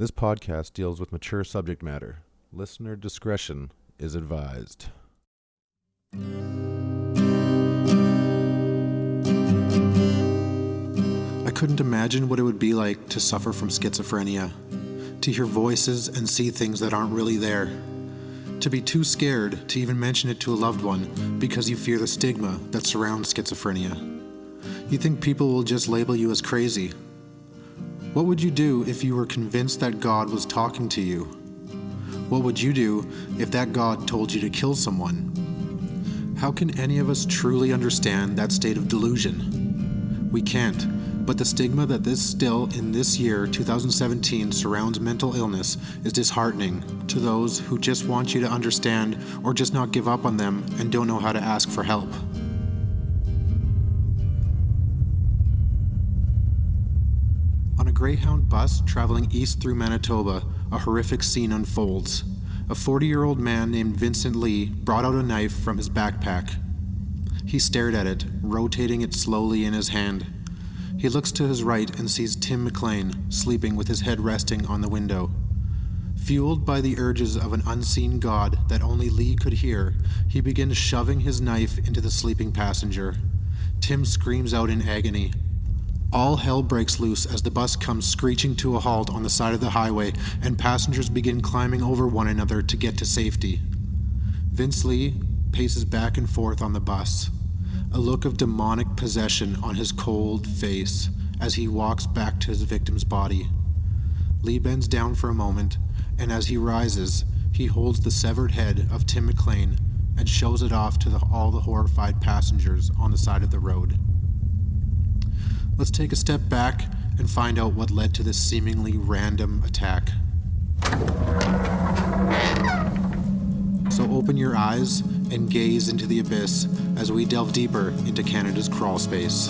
This podcast deals with mature subject matter. Listener discretion is advised. I couldn't imagine what it would be like to suffer from schizophrenia, to hear voices and see things that aren't really there, to be too scared to even mention it to a loved one because you fear the stigma that surrounds schizophrenia. You think people will just label you as crazy. What would you do if you were convinced that God was talking to you? What would you do if that God told you to kill someone? How can any of us truly understand that state of delusion? We can't, but the stigma that this still in this year, 2017, surrounds mental illness is disheartening to those who just want you to understand or just not give up on them and don't know how to ask for help. On a Greyhound bus traveling east through Manitoba, a horrific scene unfolds. A 40-year-old man named Vincent Li brought out a knife from his backpack. He stared at it, rotating it slowly in his hand. He looks to his right and sees Tim McLean sleeping with his head resting on the window. Fueled by the urges of an unseen God that only Li could hear, he begins shoving his knife into the sleeping passenger. Tim screams out in agony. All hell breaks loose as the bus comes screeching to a halt on the side of the highway and passengers begin climbing over one another to get to safety. Vince Li paces back and forth on the bus, a look of demonic possession on his cold face as he walks back to his victim's body. Li bends down for a moment, and as he rises, he holds the severed head of Tim McLean and shows it off to all the horrified passengers on the side of the road. Let's take a step back and find out what led to this seemingly random attack. So open your eyes and gaze into the abyss as we delve deeper into Canada's Crawlspace.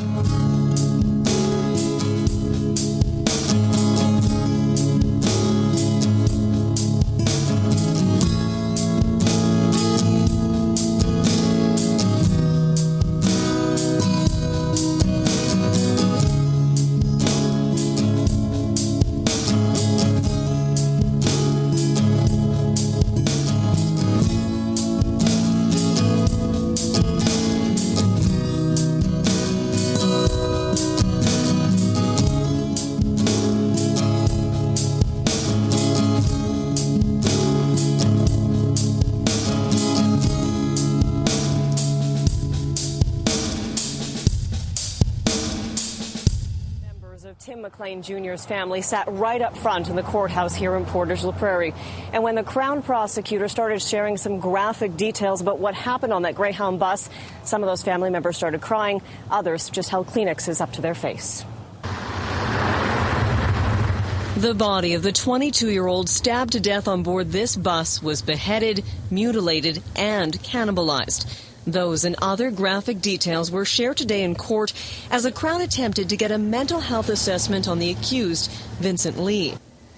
Tim McLean Jr.'s family sat right up front in the courthouse here in Portage La Prairie. And when the Crown prosecutor started sharing some graphic details about what happened on that Greyhound bus, some of those family members started crying. Others just held Kleenexes up to their face. The body of the 22-year-old stabbed to death on board this bus was beheaded, mutilated, and cannibalized. Those and other graphic details were shared today in court as the Crown attempted to get a mental health assessment on the accused, Vincent Li.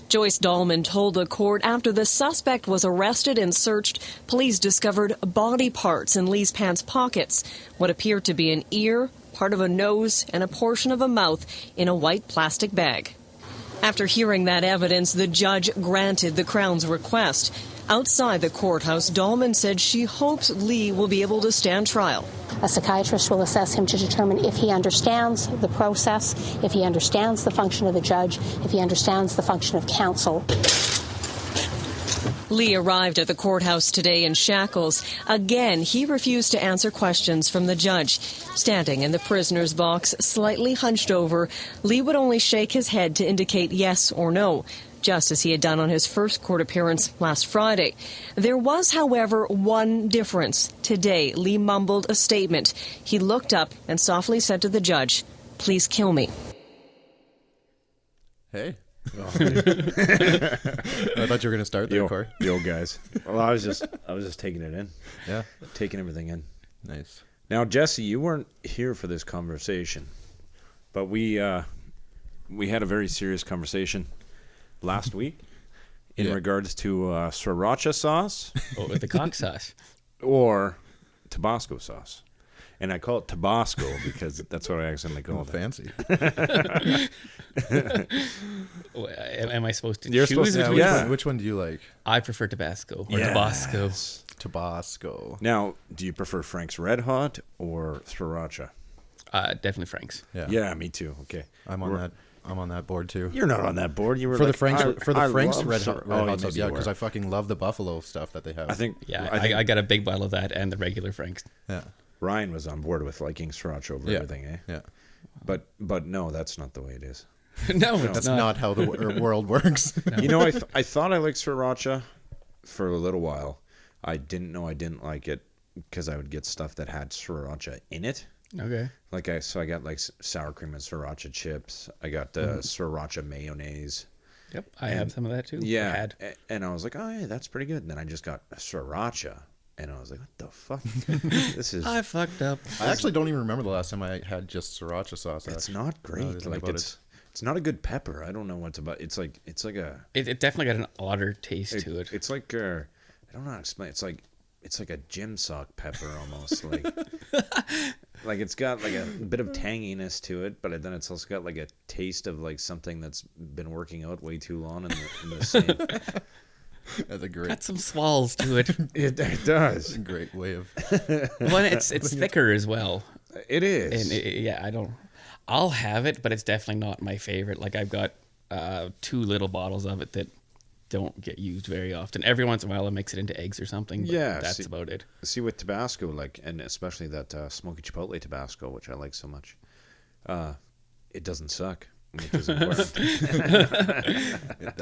Joyce Dahlman told the court after the suspect was arrested and searched, police discovered body parts in Li's pants pockets, what appeared to be an ear, part of a nose, and a portion of a mouth in a white plastic bag. After hearing that evidence, the judge granted the Crown's request. Outside the courthouse, Dahlman said she hopes Li will be able to stand trial. A psychiatrist will assess him to determine if he understands the process, if he understands the function of the judge, if he understands the function of counsel. Li arrived at the courthouse today in shackles. Again, he refused to answer questions from the judge. Standing in the prisoner's box, slightly hunched over, Li would only shake his head to indicate yes or no, just as he had done on his first court appearance last Friday. There was, however, one difference. Today, Li mumbled a statement. He looked up and softly said to the judge, "Please kill me." Hey. I thought you were going to start there, Corey. Yo, guys. Well, I was just taking it in. Yeah. Taking everything in. Nice. Now, Jesse, you weren't here for this conversation, but we had a very serious conversation last week in regards to sriracha sauce. With the cock sauce. Or Tabasco sauce. And I call it Tabasco because that's what I accidentally Oh, called it. fancy. Am I supposed to You're choose supposed to- between? Yeah. Which one do you like? I prefer Tabasco or Yes. Tabasco. Tabasco. Now, do you prefer Frank's Red Hot or Sriracha? Definitely Frank's. Yeah. Yeah, me too. Okay. I'm on that board too. You're not on that board. You were For the like, Frank's I Frank's love red Sri- hot, Oh, red hot sauce, maybe yeah, you because were. I fucking love the buffalo stuff that they have. I think Yeah, I think I got a big bottle of that and the regular Frank's. yeah, Ryan was on board with liking Sriracha over yeah, everything, eh? yeah. But no, that's not the way it is. No, it's That's not. not how the world works. You know, I thought I liked Sriracha for a little while. I didn't know I didn't like it because I would get stuff that had Sriracha in it. Okay. Like I got like sour cream and Sriracha chips. I got Sriracha mayonnaise. Yep, I have some of that too. Yeah, I had. and I was like, oh yeah, that's pretty good. And then I just got Sriracha, and I was like, what the fuck? This is. I fucked up. I actually don't even remember the last time I had just sriracha sauce. It's actually. not Now that I great. think Like about it's not a good pepper. I don't know what's about. It's like a. It definitely got an odder taste to it. It's like I don't know how to explain. It's like a gym sock pepper almost. Like it's got like a bit of tanginess to it, but then it's also got like a taste of like something that's been working out way too long in the same. That's a great, Got some swalls to it. It does. great way of. Well, it's thicker as well. It is. And yeah, I'll have it, but it's definitely not my favorite. Like I've got 2 little bottles of it that don't get used very often. Every once in a while I mix it into eggs or something, but Yeah, that's see- about it. See, with Tabasco, like, and especially that smoky chipotle Tabasco, which I like so much, it doesn't suck, which is important.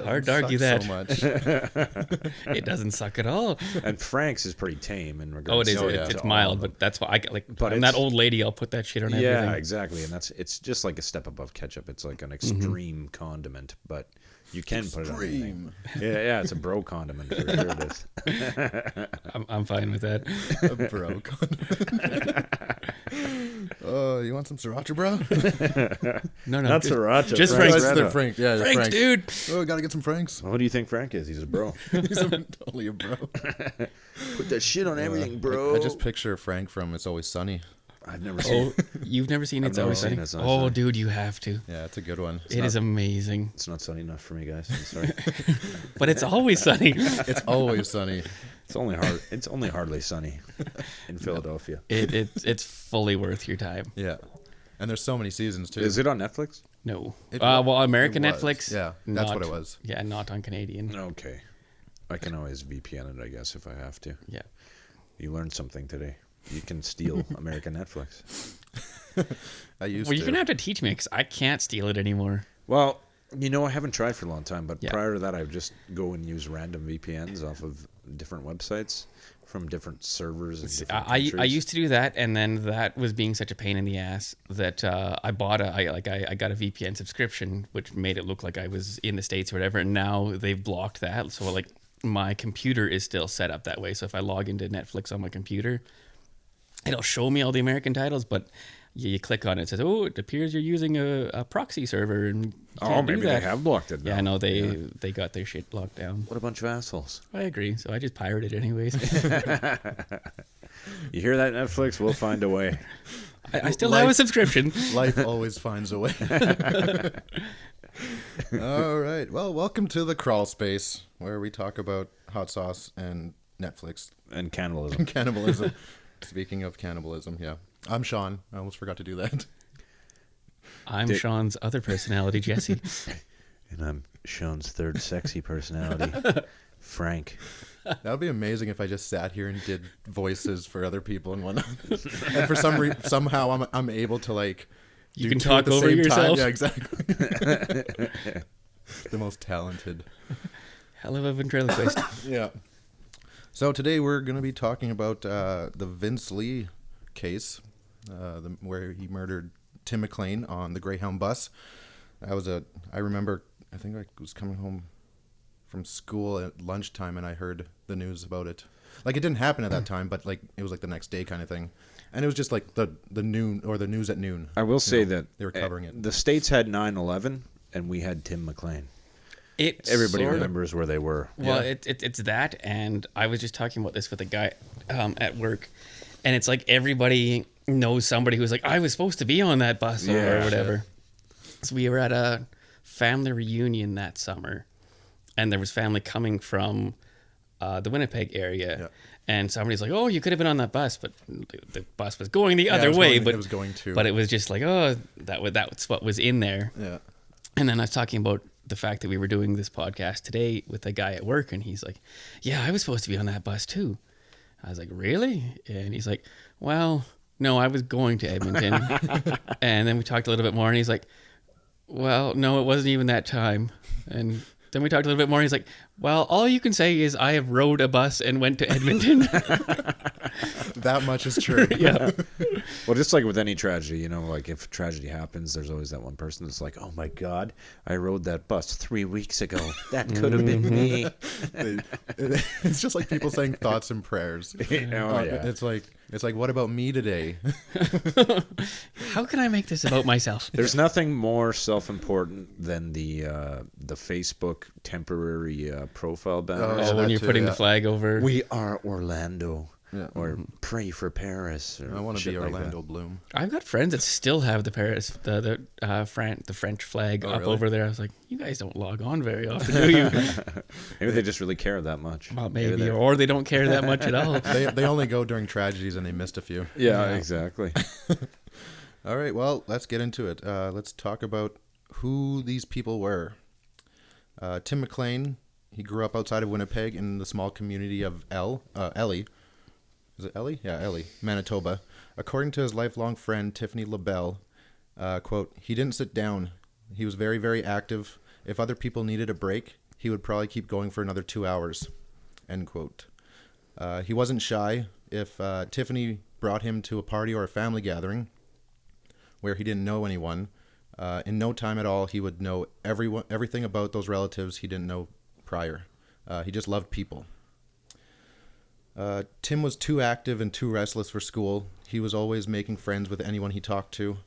Hard to argue Sucks that. so much. It doesn't suck at all. And Frank's is pretty tame in regards. Oh, it is. to It's all mild, of them. but that's why I get like. But I'm that it's- old lady. I'll put that shit on Yeah, everything. exactly, and it's just like a step above ketchup. It's like an extreme condiment, but you can put it on anything. Yeah, it's a bro condiment for sure. It is. I'm fine with that. A bro. Oh, you want some sriracha, bro? No, Not just- sriracha. Just Frank's Frank's. Red They're Hot. Frank. Yeah, they're Frank's, Franks. dude. Oh, gotta get some Franks. What do you think Frank is? He's a bro. He's totally a bro. Put that shit on everything, bro. I just picture Frank from It's Always Sunny. I've never seen. Oh, you've never seen It's never Always seen Sunny? It's Always Oh, Sunny. dude, you have to. Yeah, it's a good one. It is amazing. It's not sunny enough for me, guys. I'm sorry. But it's always sunny. It's Always Sunny. It's only hardly sunny in Philadelphia. It's fully worth your time. Yeah. And there's so many seasons, too. Is it on Netflix? No. It Well, American it was. Netflix. Yeah, that's not- what it was. Yeah, not on Canadian. Okay. I can always VPN it, I guess, if I have to. Yeah. You learned something today. You can steal American Netflix. I used Well, to. you're gonna have to teach me because I can't steal it anymore. Well, I haven't tried for a long time, but Yeah. prior to that, I would just go and use random VPNs off of different websites from different servers. And different I countries. used to do that, and then that was being such a pain in the ass that I got a VPN subscription, which made it look like I was in the States or whatever. And now they've blocked that, so like my computer is still set up that way. So if I log into Netflix on my computer, it'll show me all the American titles, but you click on it, it says, "Oh, it appears you're using a proxy server." And you can't do maybe that. they have blocked it now. Yeah, no, they got their shit locked down. What a bunch of assholes. I agree, so I just pirated anyways. You hear that, Netflix? We'll find a way. I still have a subscription. Life always finds a way. All right. Well, welcome to the Crawlspace, where we talk about hot sauce and Netflix And cannibalism. cannibalism. Speaking of cannibalism, yeah. I'm Sean. I almost forgot to do that. I'm Dick. Sean's other personality, Jesse. And I'm Sean's third sexy personality, Frank. That would be amazing if I just sat here and did voices for other people and whatnot. And for somehow I'm able to like. You do can two talk at the over same yourself. Time. Yeah, exactly. The most talented. Hell of a ventriloquist. Yeah. So today we're going to be talking about the Vince Li case, where he murdered Tim McLean on the Greyhound bus. I remember, I think I was coming home from school at lunchtime and I heard the news about it. Like, it didn't happen at that time, but like it was like the next day kind of thing. And it was just like the noon or the news at noon. I will say You know, that they were covering it. The States had 9/11 and we had Tim McLean. Everybody remembers where they were. Well, it's that, and I was just talking about this with a guy at work, and it's like everybody knows somebody who's like, I was supposed to be on that bus or whatever. So we were at a family reunion that summer, and there was family coming from the Winnipeg area. Yeah. And somebody's like, oh, you could have been on that bus, but the bus was going the other way. But it was just like, oh, that's what was in there. Yeah. And then I was talking about the fact that we were doing this podcast today with a guy at work, and he's like, yeah, I was supposed to be on that bus too. I was like, really? And he's like, well, no, I was going to Edmonton. And then we talked a little bit more, and he's like, well, no, it wasn't even that time. And then we talked a little bit more, and he's like, well, all you can say is I have rode a bus and went to Edmonton. That much is true. Yeah. Well, just like with any tragedy, you know, like if tragedy happens, there's always that one person that's like, oh my God, I rode that bus 3 weeks ago. That could have been me. It's just like people saying thoughts and prayers. It's like, what about me today? How can I make this about myself? There's nothing more self-important than the Facebook temporary profile banner. When you're putting the flag over. We are Orlando. Yeah. Or pray for Paris. Or I want to be Orlando Bloom. I've got friends that still have the Paris, the French flag up over there. I was like, you guys don't log on very often, do you? Maybe they just really care that much. Well, maybe or they don't care that much at all. They only go during tragedies, and they missed a few. Yeah, exactly. All right, well, let's get into it. Let's talk about who these people were. Tim McLean, he grew up outside of Winnipeg in the small community of Ellie. Is it Ellie? Yeah, Ellie, Manitoba. According to his lifelong friend, Tiffany LaBelle, quote, he didn't sit down. He was very, very active. If other people needed a break, he would probably keep going for another 2 hours, end quote. He wasn't shy. If Tiffany brought him to a party or a family gathering where he didn't know anyone, in no time at all, he would know everything about those relatives he didn't know prior. He just loved people. Tim was too active and too restless for school. He was always making friends with anyone he talked to.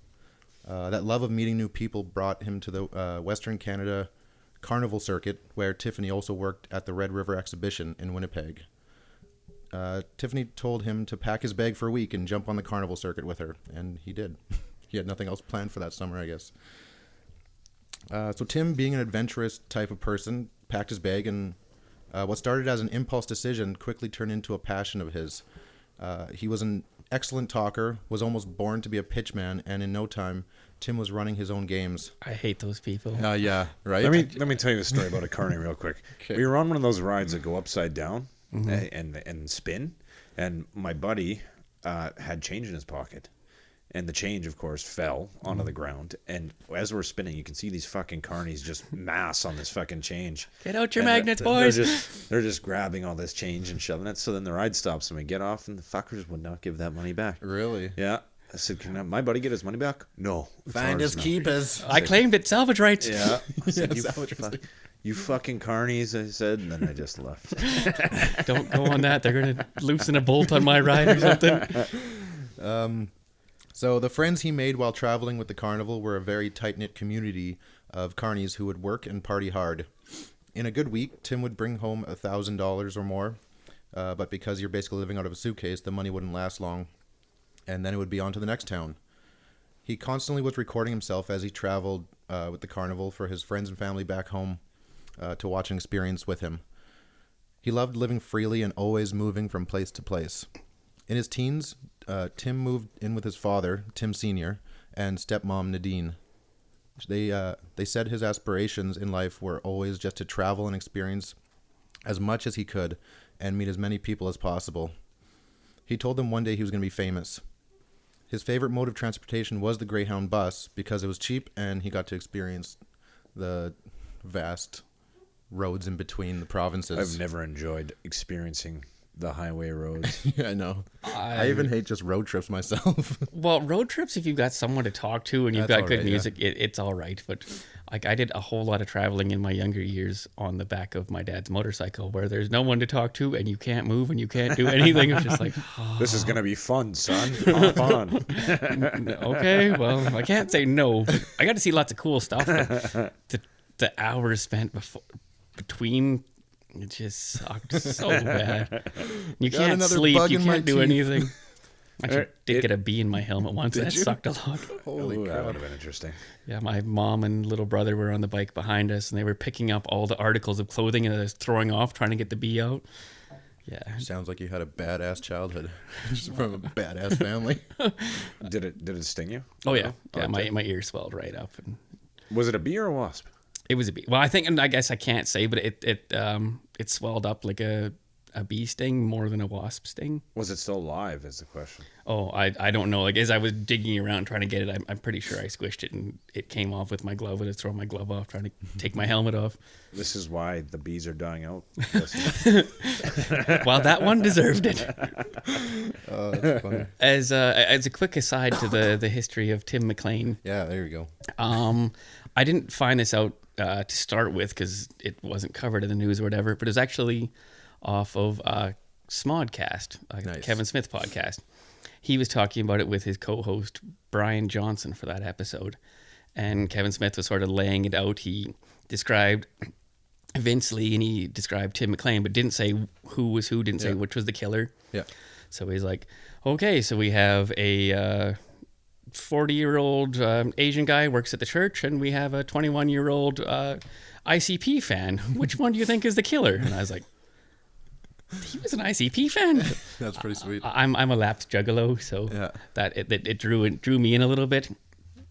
That love of meeting new people brought him to the Western Canada Carnival Circuit, where Tiffany also worked at the Red River Exhibition in Winnipeg. Tiffany told him to pack his bag for a week and jump on the Carnival Circuit with her, and he did. He had nothing else planned for that summer, I guess. So Tim, being an adventurous type of person, packed his bag, and what started as an impulse decision quickly turned into a passion of his. He was an excellent talker, was almost born to be a pitchman, and in no time, Tim was running his own games. I hate those people. Yeah, right? Let me tell you a story about a carny real quick. Okay. We were on one of those rides that go upside down and spin, and my buddy had change in his pocket. And the change, of course, fell onto the ground. And as we're spinning, you can see these fucking carnies just mass on this fucking change. Get out your magnets, boys. They're just grabbing all this change and shoving it. So then the ride stops and we get off, and the fuckers would not give that money back. Really? Yeah. I said, can my buddy get his money back? No. Find his keepers. I claimed it, salvage rights. Yeah. I said, you fucking carnies, I said, and then I just left. Don't go on that. They're going to loosen a bolt on my ride or something. So the friends he made while traveling with the carnival were a very tight-knit community of carnies who would work and party hard. In a good week, Tim would bring home $1,000 or more, but because you're basically living out of a suitcase, the money wouldn't last long, and then it would be on to the next town. He constantly was recording himself as he traveled with the carnival for his friends and family back home to watch and experience with him. He loved living freely and always moving from place to place. In his teens, Tim moved in with his father, Tim Sr., and stepmom, Nadine. They said his aspirations in life were always just to travel and experience as much as he could and meet as many people as possible. He told them one day he was going to be famous. His favorite mode of transportation was the Greyhound bus because it was cheap and he got to experience the vast roads in between the provinces. I've never enjoyed experiencing the highway roads. Yeah, I know. I even hate just road trips myself. Well, road trips, if you've got someone to talk to and you've got good music, it's all right. But like I did a whole lot of traveling in my younger years on the back of my dad's motorcycle where there's no one to talk to and you can't move and you can't do anything. It's just like, oh. This is going to be fun, son. Hop on. Okay, well, I can't say no. But I got to see lots of cool stuff. The hours spent between... It just sucked so bad. You can't sleep. You can't do anything. Actually, did get a bee in my helmet once. That sucked a lot. Holy Ooh, that crap. would have been interesting. Yeah, my mom and little brother were on the bike behind us, and they were picking up all the articles of clothing and I was throwing off, trying to get the bee out. Yeah. Sounds like you had a badass childhood. Just from a badass family. Did it sting you? Oh yeah, yeah. My ear swelled right up, and Was it a bee or a wasp? it was a bee. Well, I guess I can't say, but it swelled up like a bee sting more than a wasp sting. Was it still alive? Is the question. Oh, I don't know. Like as I was digging around trying to get it, I'm pretty sure I squished it and it came off with my glove. I was throwing my glove off, trying to take my helmet off. This is why the bees are dying out. Well, that one deserved it. Oh, that's funny. As a quick aside to the history of Tim McLean, Yeah, there you go. I didn't find this out to start with because it wasn't covered in the news or whatever, but it was actually off of Smodcast, Nice. Kevin Smith podcast. He was talking about it with his co-host Brian Johnson for that episode, and Kevin Smith was sort of laying it out. He described Vince Li and he described Tim McLean, but didn't say who was who, didn't say which was the killer. Yeah. So he's like, okay, so we have a 40-year-old Asian guy works at the church, and we have a 21-year-old ICP fan. Which one do you think is the killer? And I was like, he was an ICP fan. That's pretty sweet. I'm a lapsed juggalo, so Yeah. that it drew me in a little bit.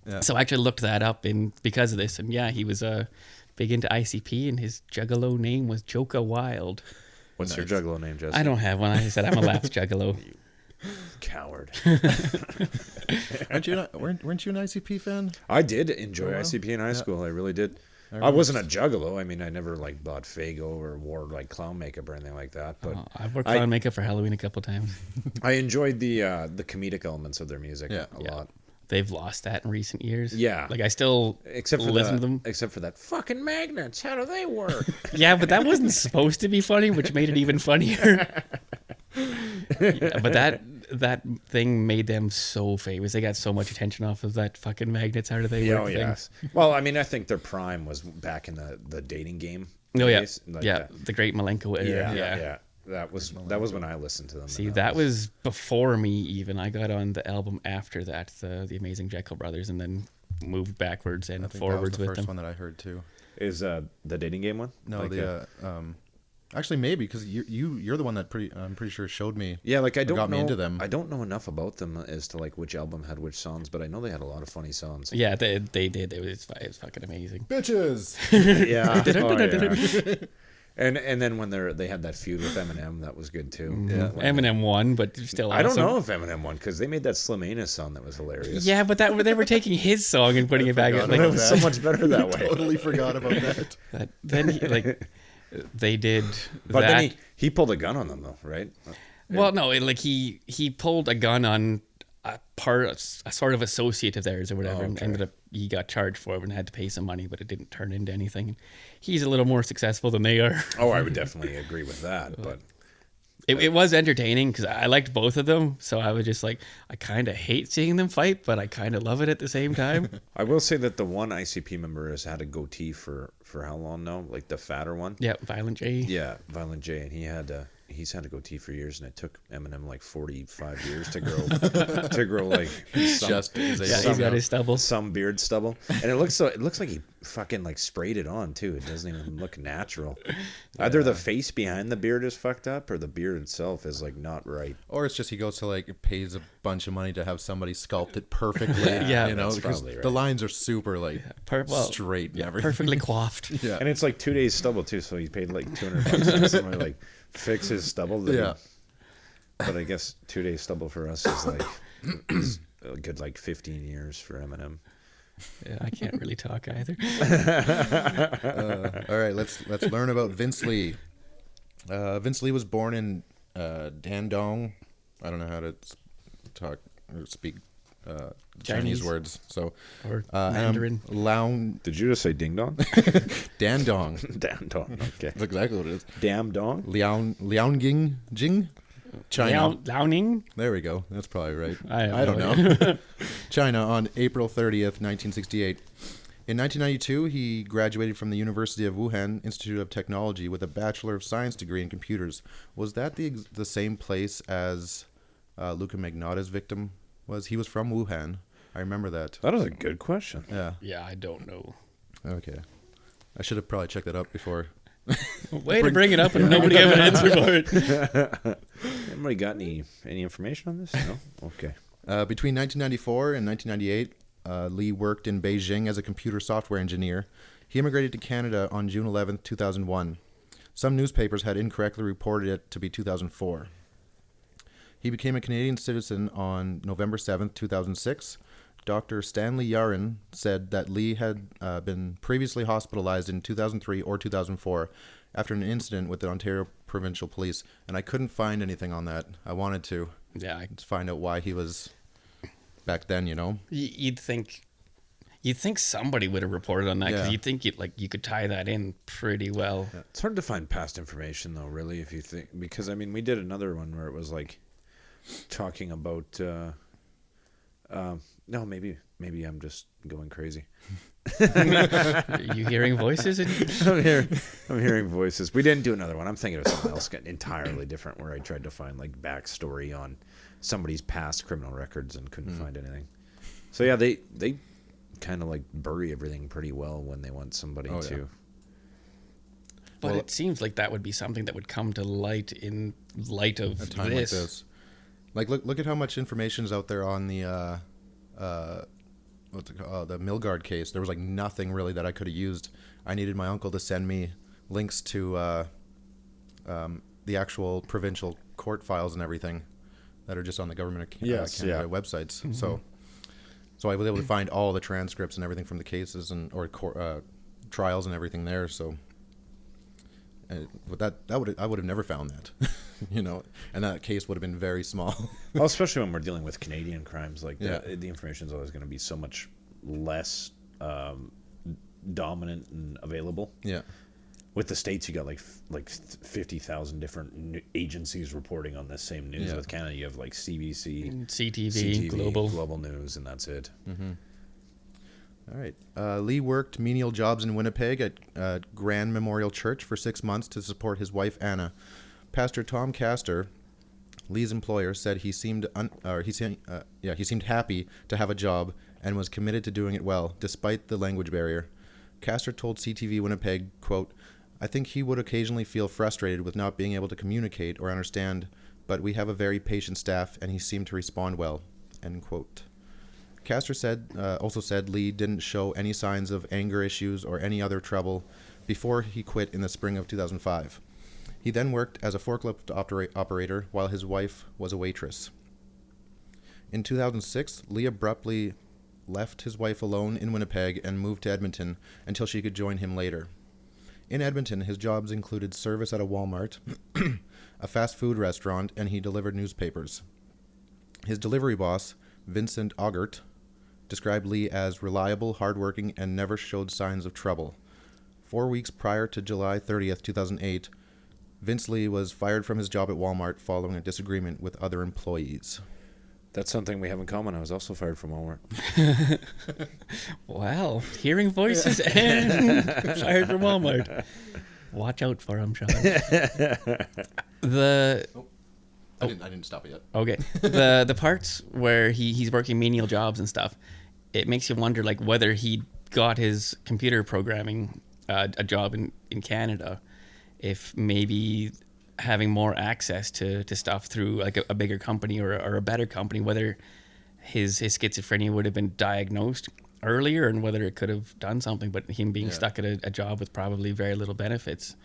Yeah. So I actually looked that up because of this, and yeah, he was big into ICP, and his juggalo name was Joka Wild. What's your juggalo name, Jesse? I don't have one. I said I'm a lapsed juggalo. Coward. weren't you an ICP fan? I did enjoy well. ICP in high school. I really did. I remember wasn't a juggalo. I mean, I never like bought Fago or wore like clown makeup or anything like that. But I've worked on makeup for Halloween a couple times. I enjoyed the comedic elements of their music a lot. They've lost that in recent years. Yeah. Like I still Except for listen to them. Except for that fucking magnets. How do they work? Yeah, but that wasn't supposed to be funny, which made it even funnier. Yeah, but that thing made them so famous. They got so much attention off of that fucking magnets. How do they work? Oh yes. Well, I mean, I think their prime was back in the dating game. Oh yeah, days. Like yeah. The Great Malenko era. Yeah. That was when I listened to them. See, that was before me even. I got on the album after that, the Amazing Jekyll Brothers, and then moved backwards and I think forwards that was the with first them. one that I heard too. Is the dating game one? No, Like, actually maybe because you're the one that I'm pretty sure showed me. yeah, like I or don't got know. me into them. I don't know enough about them as to like which album had which songs, but I know they had a lot of funny songs. Yeah, they did. It was fucking amazing. Bitches. Yeah. Oh, yeah. And then when they had that feud with Eminem, that was good too. Yeah. Eminem won, but still awesome. I don't know if Eminem won because they made that Slim Anus song that was hilarious. Yeah, but they were taking his song and putting it back. forgot Like, It was so much better that way. Totally forgot about that. then they did But that. then he pulled a gun on them though, right? Well, no, he pulled a gun on a sort of associate of theirs or whatever, and ended up he got charged for it and had to pay some money, but it didn't turn into anything. He's a little more successful than they are. Oh, I would definitely agree with that. But It was entertaining because I liked both of them, so I was just like, I kind of hate seeing them fight, but I kind of love it at the same time. I will say that the one ICP member has had a goatee for how long now? Like the fatter one. Yeah, Violent J. Yeah, Violent J, and he's had a goatee for years, and it took Eminem like 45 years to grow like Just as a- Yeah, he's got his stubble. some beard stubble, and it looks like he fucking like sprayed it on too. It doesn't even look natural. Either the face behind the beard is fucked up, or the beard itself is like not right. Or it's just he goes to like pays a bunch of money to have somebody sculpt it perfectly. Yeah, you know, that's because probably right. the lines are super like Well, straight and yeah, everything. perfectly coiffed. Yeah. And it's like 2 days stubble too, so he paid like $200 to have somebody like fix his stubble. Yeah. But I guess 2 days stubble for us is like is a good like 15 years for Eminem. Yeah, I can't really talk either. All right, let's learn about Vince Li. Vince Li was born in Dandong. I don't know how to talk or speak Chinese words. So Or Mandarin. Laon Did you just say ding dong? Dandong. Damn dong. Okay. That's exactly what it is. Damn dong. Liaoning Jing, China. Liaoning? There we go. That's probably right. I don't don't know. China on April 30th, 1968. In 1992, he graduated from the University of Wuhan Institute of Technology with a Bachelor of Science degree in computers. Was that the same place as Luca Magnotta's victim was. He was from Wuhan. I remember that. That is a good question. Yeah. Yeah, I don't know. Okay. I should have probably checked that up before. Way to bring it up and nobody have an answer for it. Anybody got any information on this? No? Okay. Between 1994 and 1998, Li worked in Beijing as a computer software engineer. He immigrated to Canada on June 11, 2001. Some newspapers had incorrectly reported it to be 2004. He became a Canadian citizen on November 7, 2006. Dr. Stanley Yarin said that Li had been previously hospitalized in 2003 or 2004 after an incident with the Ontario Provincial Police, and I couldn't find anything on that. I wanted to find out why he was back then, you know? You'd think somebody would have reported on that, because you'd think you could tie that in pretty well. Yeah. It's hard to find past information, though, really, if you think, because, I mean, we did another one where it was like talking about... no, maybe I'm just going crazy. Are you hearing voices? I'm hearing voices. We didn't do another one. I'm thinking of something else entirely different, where I tried to find like backstory on somebody's past criminal records and couldn't find anything. So yeah, they kind of like bury everything pretty well when they want somebody to. But it seems like that would be something that would come to light in light of a time like this. Like look at how much information is out there on the what's it called? The Milgard case. There was like nothing really that I could have used. I needed my uncle to send me links to the actual provincial court files and everything that are just on the government of Canada websites. Mm-hmm. So I was able to find all the transcripts and everything from the cases or trials and everything there. So. But I would have never found that, you know, and that case would have been very small. Well, especially when we're dealing with Canadian crimes, like the information is always going to be so much less dominant and available. Yeah. With the States, you got like 50,000 different agencies reporting on this same news. Yeah. With Canada, you have like CBC, CTV, Global News, and that's it. Mm-hmm. All right. Li worked menial jobs in Winnipeg at Grand Memorial Church for 6 months to support his wife Anna. Pastor Tom Castor, Li's employer, said he seemed happy to have a job and was committed to doing it well, despite the language barrier. Castor told CTV Winnipeg, quote, "I think he would occasionally feel frustrated with not being able to communicate or understand, but we have a very patient staff and he seemed to respond well," end quote. Castor also said Li didn't show any signs of anger issues or any other trouble before he quit in the spring of 2005. He then worked as a forklift operator while his wife was a waitress. In 2006, Li abruptly left his wife alone in Winnipeg and moved to Edmonton until she could join him later. In Edmonton, his jobs included service at a Walmart, a fast food restaurant, and he delivered newspapers. His delivery boss, Vincent Augert, described Li as reliable, hardworking, and never showed signs of trouble. 4 weeks prior to July 30th, 2008, Vince Li was fired from his job at Walmart following a disagreement with other employees. That's something we have in common. I was also fired from Walmart. Wow. Hearing voices and fired from Walmart. Watch out for him, Sean. I didn't stop it yet. Okay. The parts where he's working menial jobs and stuff, it makes you wonder like whether he got his computer programming a job in Canada, if maybe having more access to stuff through like a bigger company or a better company, whether his schizophrenia would have been diagnosed earlier and whether it could have done something. But him being stuck at a job with probably very little benefits,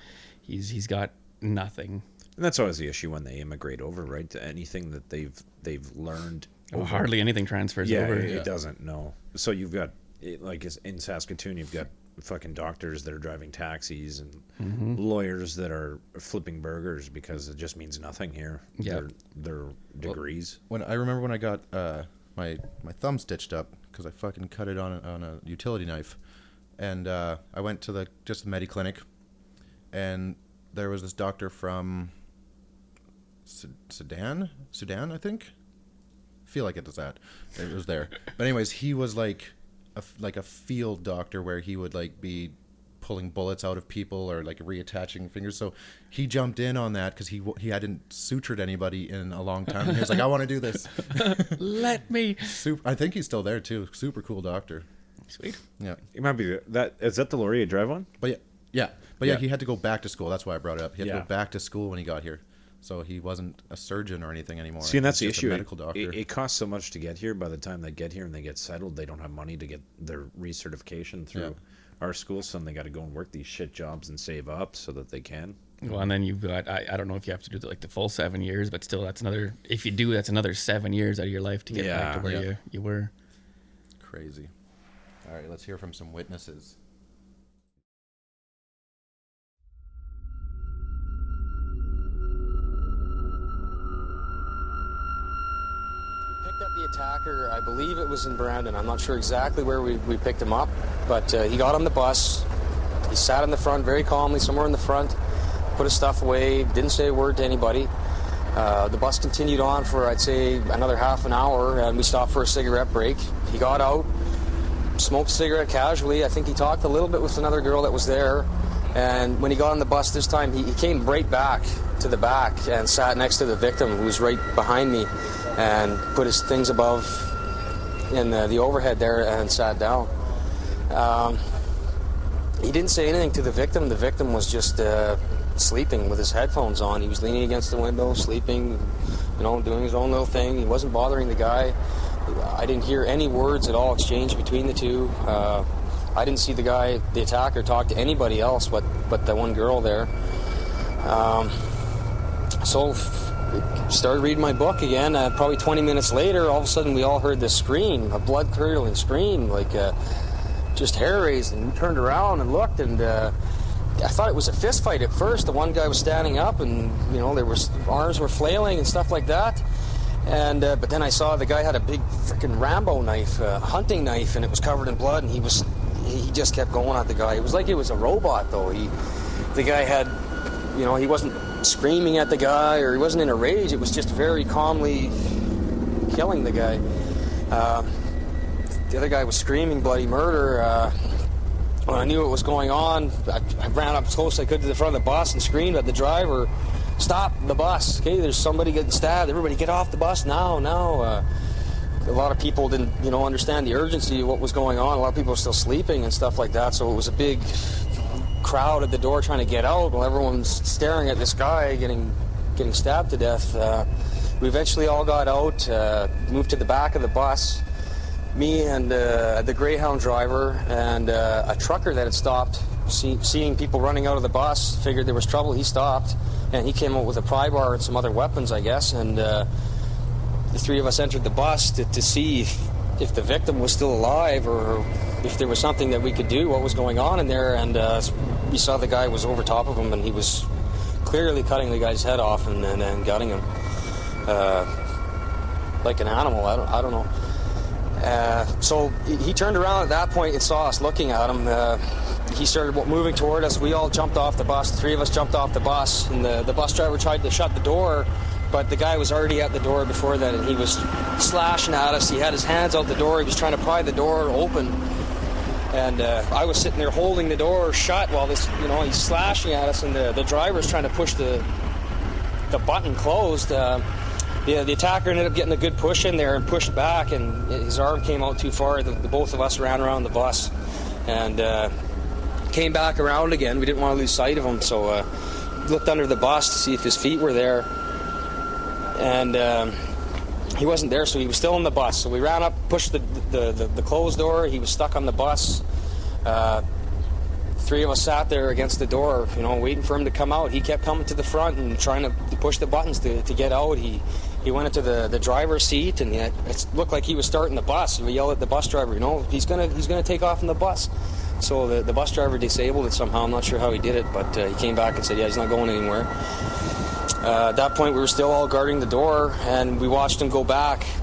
he's got nothing. And that's always the issue when they immigrate over, right? Anything that they've learned. Well, hardly anything transfers over. It doesn't. No. So you've got like in Saskatoon, you've got fucking doctors that are driving taxis and lawyers that are flipping burgers because it just means nothing here. Yeah, their degrees. When I remember when I got my thumb stitched up because I fucking cut it on a utility knife, and I went to the Mediclinic, and there was this doctor from Sudan, I think. I feel like it was that. It was there. But anyways, he was like a field doctor where he would like be pulling bullets out of people or like reattaching fingers. So he jumped in on that because he hadn't sutured anybody in a long time. And he was like, I want to do this. Let me. I think he's still there too. Super cool doctor. Sweet. Yeah. It might be that. Is that the Laurier Drive one? But yeah, he had to go back to school. That's why I brought it up. He had to Yeah. go back to school when he got here. So he wasn't a surgeon or anything anymore. See, and that's the He's just issue. A medical doctor. It costs so much to get here. By the time they get here and they get settled, they don't have money to get their recertification through our school, so then they got to go and work these shit jobs and save up so that they can. Well, and then you've got, I don't know if you have to do like the full 7 years, but still that's another, if you do, that's another 7 years out of your life to get back to where you were. Crazy. All right, let's hear from some witnesses. Picked up the attacker, I believe it was in Brandon. I'm not sure exactly where we picked him up, but he got on the bus. He sat in the front very calmly, somewhere in the front, put his stuff away, didn't say a word to anybody. The bus continued on for, I'd say, another half an hour, and we stopped for a cigarette break. He got out, smoked a cigarette casually. I think he talked a little bit with another girl that was there. And when he got on the bus this time, he came right back to the back and sat next to the victim, who was right behind me, and put his things above in the overhead there and sat down. He didn't say anything to the victim. The victim was just sleeping with his headphones on. He was leaning against the window, sleeping, doing his own little thing. He wasn't bothering the guy. I didn't hear any words at all exchanged between the two. I didn't see the attacker, talk to anybody else but the one girl there. So started reading my book again. Probably 20 minutes later, all of a sudden we all heard this scream, a blood-curdling scream, like just hair raised, and we turned around and looked, and I thought it was a fist fight at first. The one guy was standing up, and arms were flailing and stuff like that. And but then I saw the guy had a big freaking Rambo knife, hunting knife, and it was covered in blood, and he just kept going at the guy. It was like it was a robot, though. The guy had, he wasn't screaming at the guy, or he wasn't in a rage. It was just very calmly killing the guy. The other guy was screaming bloody murder. When I knew what was going on, I ran up as close as I could to the front of the bus and screamed at the driver, "Stop the bus! Okay, there's somebody getting stabbed. Everybody get off the bus now!" A lot of people didn't, understand the urgency of what was going on. A lot of people were still sleeping and stuff like that. So it was a big crowd at the door trying to get out, while everyone's staring at this guy getting stabbed to death. We eventually all got out, moved to the back of the bus. Me and the Greyhound driver and a trucker that had stopped, seeing people running out of the bus, figured there was trouble. He stopped, and he came out with a pry bar and some other weapons, I guess, and the three of us entered the bus to see if the victim was still alive, or if there was something that we could do, what was going on in there. And we saw the guy was over top of him, and he was clearly cutting the guy's head off and gutting him like an animal. I don't know. So he turned around at that point and saw us looking at him. He started moving toward us. We all jumped off the bus. The three of us jumped off the bus, and the bus driver tried to shut the door, but the guy was already at the door before that, and he was slashing at us. He had his hands out the door. He was trying to pry the door open, and I was sitting there holding the door shut while this, he's slashing at us, and the driver's trying to push the button closed. The attacker ended up getting a good push in there and pushed back, and his arm came out too far. The both of us ran around the bus and came back around again. We didn't want to lose sight of him, so looked under the bus to see if his feet were there, and he wasn't there, so he was still in the bus. So we ran up, pushed the closed door. He was stuck on the bus. Three of us sat there against the door, waiting for him to come out. He kept coming to the front and trying to push the buttons to get out. He went into the driver's seat, and it looked like he was starting the bus. We yelled at the bus driver, he's gonna take off in the bus. So the bus driver disabled it somehow. I'm not sure how he did it, but he came back and said, he's not going anywhere. At that point, we were still all guarding the door, and we watched him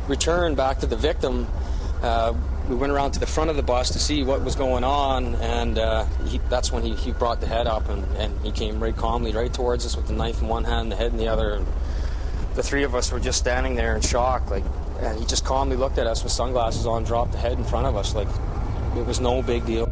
return back to the victim. We went around to the front of the bus to see what was going on, and that's when he brought the head up, and he came right calmly right towards us with the knife in one hand and the head in the other. And the three of us were just standing there in shock, and he just calmly looked at us with sunglasses on, dropped the head in front of us like it was no big deal.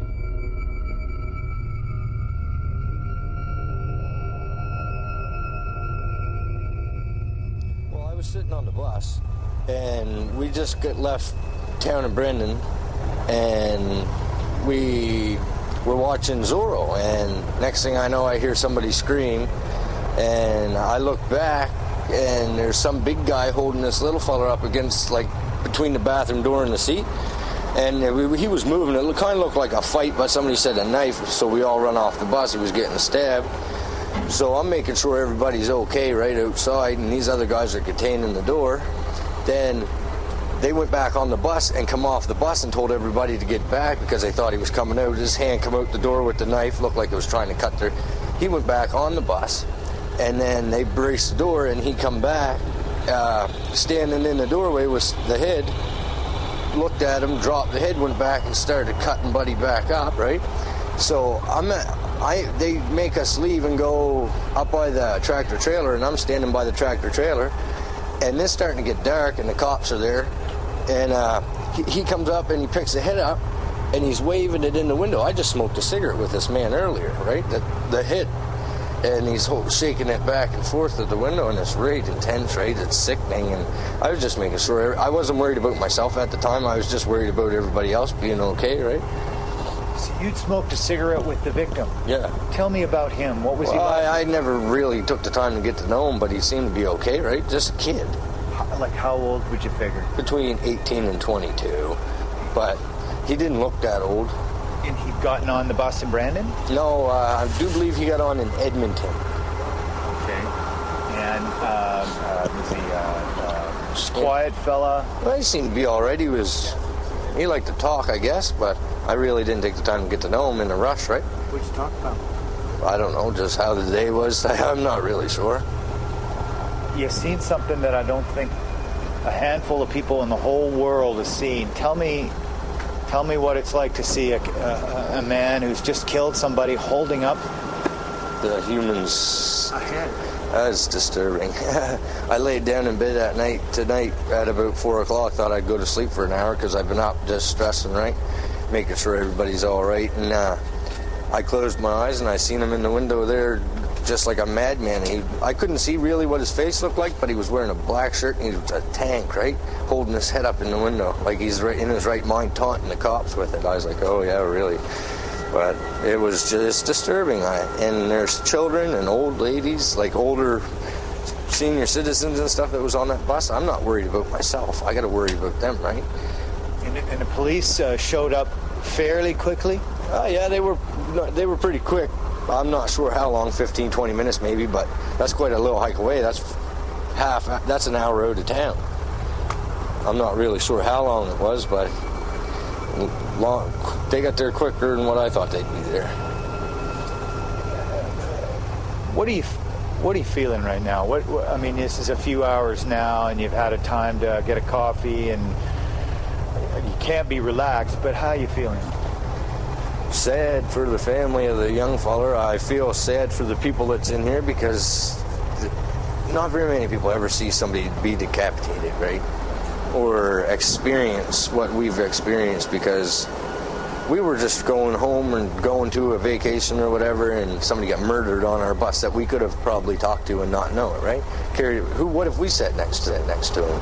was sitting on the bus, and we just got left town of Brendan, and we were watching Zorro, and next thing I know, I hear somebody scream, and I look back, and there's some big guy holding this little fella up against, like, between the bathroom door and the seat, and he was moving. It kind of looked like a fight, but somebody said a knife, so we all run off the bus. He was getting stabbed. So I'm making sure everybody's okay right outside, and these other guys are containing the door. Then they went back on the bus and come off the bus and told everybody to get back because they thought he was coming out. His hand come out the door with the knife, looked like it was trying to cut their... He went back on the bus, and then they braced the door, and he come back, standing in the doorway with the head, looked at him, dropped the head, went back and started cutting Buddy back up, right? So they make us leave and go up by the tractor trailer, and I'm standing by the tractor trailer, and it's starting to get dark, and the cops are there, and he comes up and he picks the head up, and he's waving it in the window. I just smoked a cigarette with this man earlier, right? The head, and he's shaking it back and forth at the window, and it's really intense, right? It's sickening, and I was just making sure. I wasn't worried about myself at the time. I was just worried about everybody else being okay, right? So you'd smoked a cigarette with the victim. Yeah. Tell me about him. What was he like? I never really took the time to get to know him, but he seemed to be okay, right? Just a kid. Like how old would you figure? Between 18 and 22, but he didn't look that old. And he'd gotten on the bus in Brandon? No, I do believe he got on in Edmonton. Okay. And was he just quiet fella? Well, he seemed to be all right. He liked to talk, I guess, but I really didn't take the time to get to know him in a rush, right? What'd you talk about? I don't know, just how the day was. I'm not really sure. You've seen something that I don't think a handful of people in the whole world have seen. Tell me what it's like to see a man who's just killed somebody holding up the human's head. That's disturbing. I laid down in bed tonight at about 4 o'clock. Thought I'd go to sleep for an hour because I've been up just stressing, right? Making sure everybody's all right. And I closed my eyes and I seen him in the window there just like a madman. I couldn't see really what his face looked like, but he was wearing a black shirt and he was a tank, right? Holding his head up in the window like he's right in his right mind, taunting the cops with it. I was like, oh yeah, really? But it was just disturbing. And there's children and old ladies, like older senior citizens and stuff that was on that bus. I'm not worried about myself. I got to worry about them, right? And the police showed up fairly quickly? Yeah, they were pretty quick. I'm not sure how long, 15, 20 minutes maybe, but that's quite a little hike away. That's an hour out of town. I'm not really sure how long it was, but they got there quicker than what I thought they'd be there. What are you feeling right now? I mean, this is a few hours now, and you've had a time to get a coffee, and you can't be relaxed, but how are you feeling? Sad for the family of the young fella. I feel sad for the people that's in here because not very many people ever see somebody be decapitated, right? Or experience what we've experienced, because we were just going home and going to a vacation or whatever, and somebody got murdered on our bus that we could have probably talked to and not know it, right? What if we sat next to him?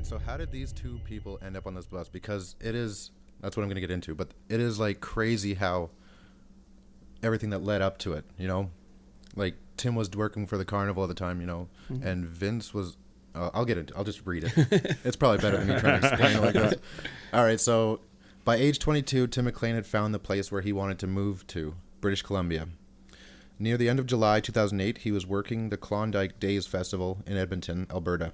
So how did these two people end up on this bus? Because that's what I'm going to get into, but it is like crazy how everything that led up to it, you know? Like Tim was working for the carnival at the time, you know, and Vince was, I'll just read it. It's probably better than me trying to explain it like this. All right, so by age 22, Tim McLean had found the place where he wanted to move to, British Columbia. Near the end of July 2008, he was working the Klondike Days Festival in Edmonton, Alberta.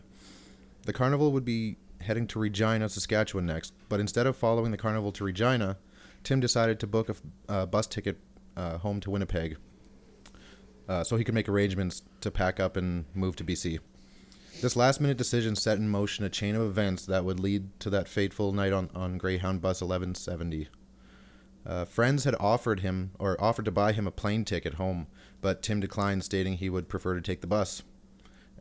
The carnival would be heading to Regina, Saskatchewan next, but instead of following the carnival to Regina, Tim decided to book a bus ticket home to Winnipeg so he could make arrangements to pack up and move to BC. This last-minute decision set in motion a chain of events that would lead to that fateful night on Greyhound bus 1170. Friends had offered to buy him a plane ticket home, but Tim declined, stating he would prefer to take the bus.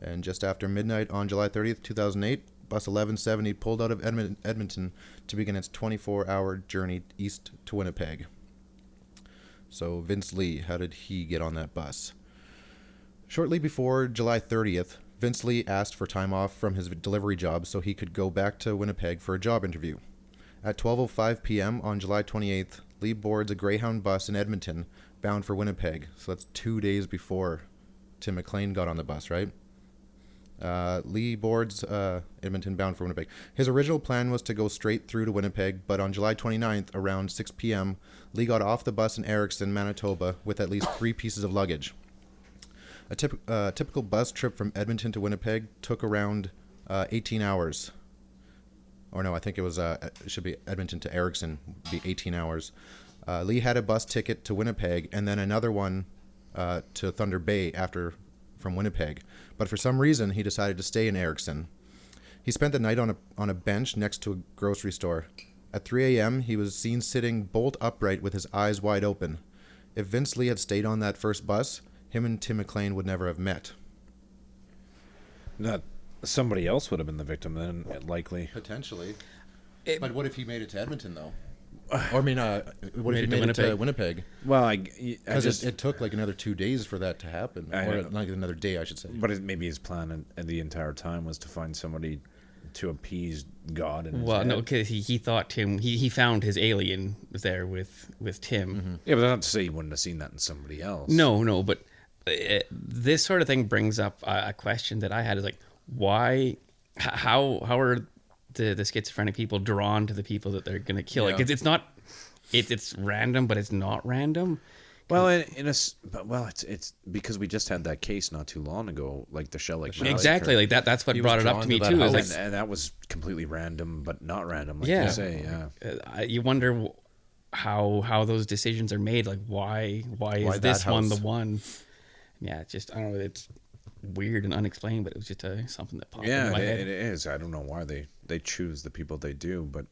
And just after midnight on July 30th, 2008, bus 1170 pulled out of Edmonton to begin its 24-hour journey east to Winnipeg. So Vince Li, how did he get on that bus? Shortly before July 30th, Vince Li asked for time off from his delivery job so he could go back to Winnipeg for a job interview. At 12:05 p.m. on July 28th, Li boards a Greyhound bus in Edmonton bound for Winnipeg. So that's 2 days before Tim McLean got on the bus, right? Li boards Edmonton bound for Winnipeg. His original plan was to go straight through to Winnipeg, but on July 29th, around 6 p.m., Li got off the bus in Erickson, Manitoba, with at least 3 pieces of luggage. A typical bus trip from Edmonton to Winnipeg took around 18 hours. Or no, I think it should be Edmonton to Erickson, be 18 hours. Li had a bus ticket to Winnipeg and then another one to Thunder Bay from Winnipeg. But for some reason, he decided to stay in Erickson. He spent the night on a bench next to a grocery store. At 3 a.m., he was seen sitting bolt upright with his eyes wide open. If Vince Li had stayed on that first bus, him and Tim McLean would never have met. Not somebody else would have been the victim then, likely. Potentially. But what if he made it to Edmonton, though? Or, I mean, what if he made it to Winnipeg? Well, because it took like another 2 days for that to happen. Or like another day, I should say. But maybe his plan the entire time was to find somebody to appease God. In his head. No, because he thought Tim, he found his alien there with Tim. Mm-hmm. Yeah, but that's not to say he wouldn't have seen that in somebody else. No, but this sort of thing brings up a question that I had is like, why, how are the schizophrenic people drawn to the people that they're going to kill? Yeah. Like it's not, it's random, but it's not random. Well, it's because we just had that case not too long ago, like the Shell Lake Valley. Exactly, like that's what brought it up to me too. And that was completely random, but not random, like you say. Yeah, you wonder how those decisions are made. Like why is this one the one? Yeah, it's just I don't know. It's weird and unexplained, but it was just something that popped into my head. It is. I don't know why they choose the people they do, but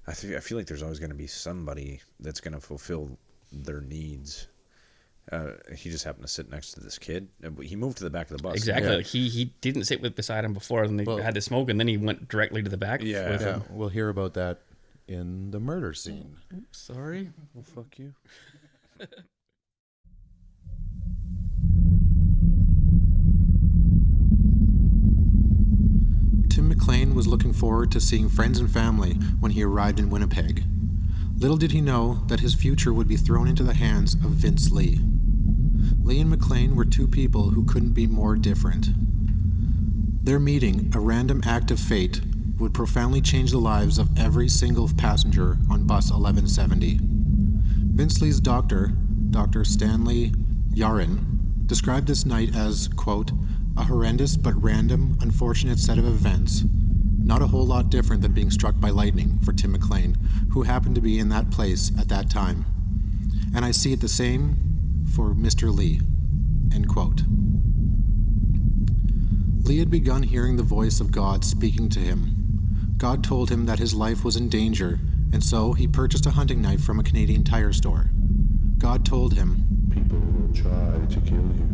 I feel like there's always going to be somebody that's going to fulfill their needs. He just happened to sit next to this kid. He moved to the back of the bus. Exactly. Yeah. Like he didn't sit beside him before, and they had to smoke, and then he went directly to the back. Yeah, with him. We'll hear about that in the murder scene. Oops, sorry. Well, fuck you. Tim McLean was looking forward to seeing friends and family when he arrived in Winnipeg. Little did he know that his future would be thrown into the hands of Vince Li. Li and McLean were two people who couldn't be more different. Their meeting, a random act of fate, would profoundly change the lives of every single passenger on bus 1170. Vince Li's doctor, Dr. Stanley Yarin, described this night as, quote, a horrendous but random, unfortunate set of events. Not a whole lot different than being struck by lightning for Tim McLean, who happened to be in that place at that time. And I see it the same for Mr. Li, end quote. Li had begun hearing the voice of God speaking to him. God told him that his life was in danger, and so he purchased a hunting knife from a Canadian Tire store. God told him, people will try to kill you.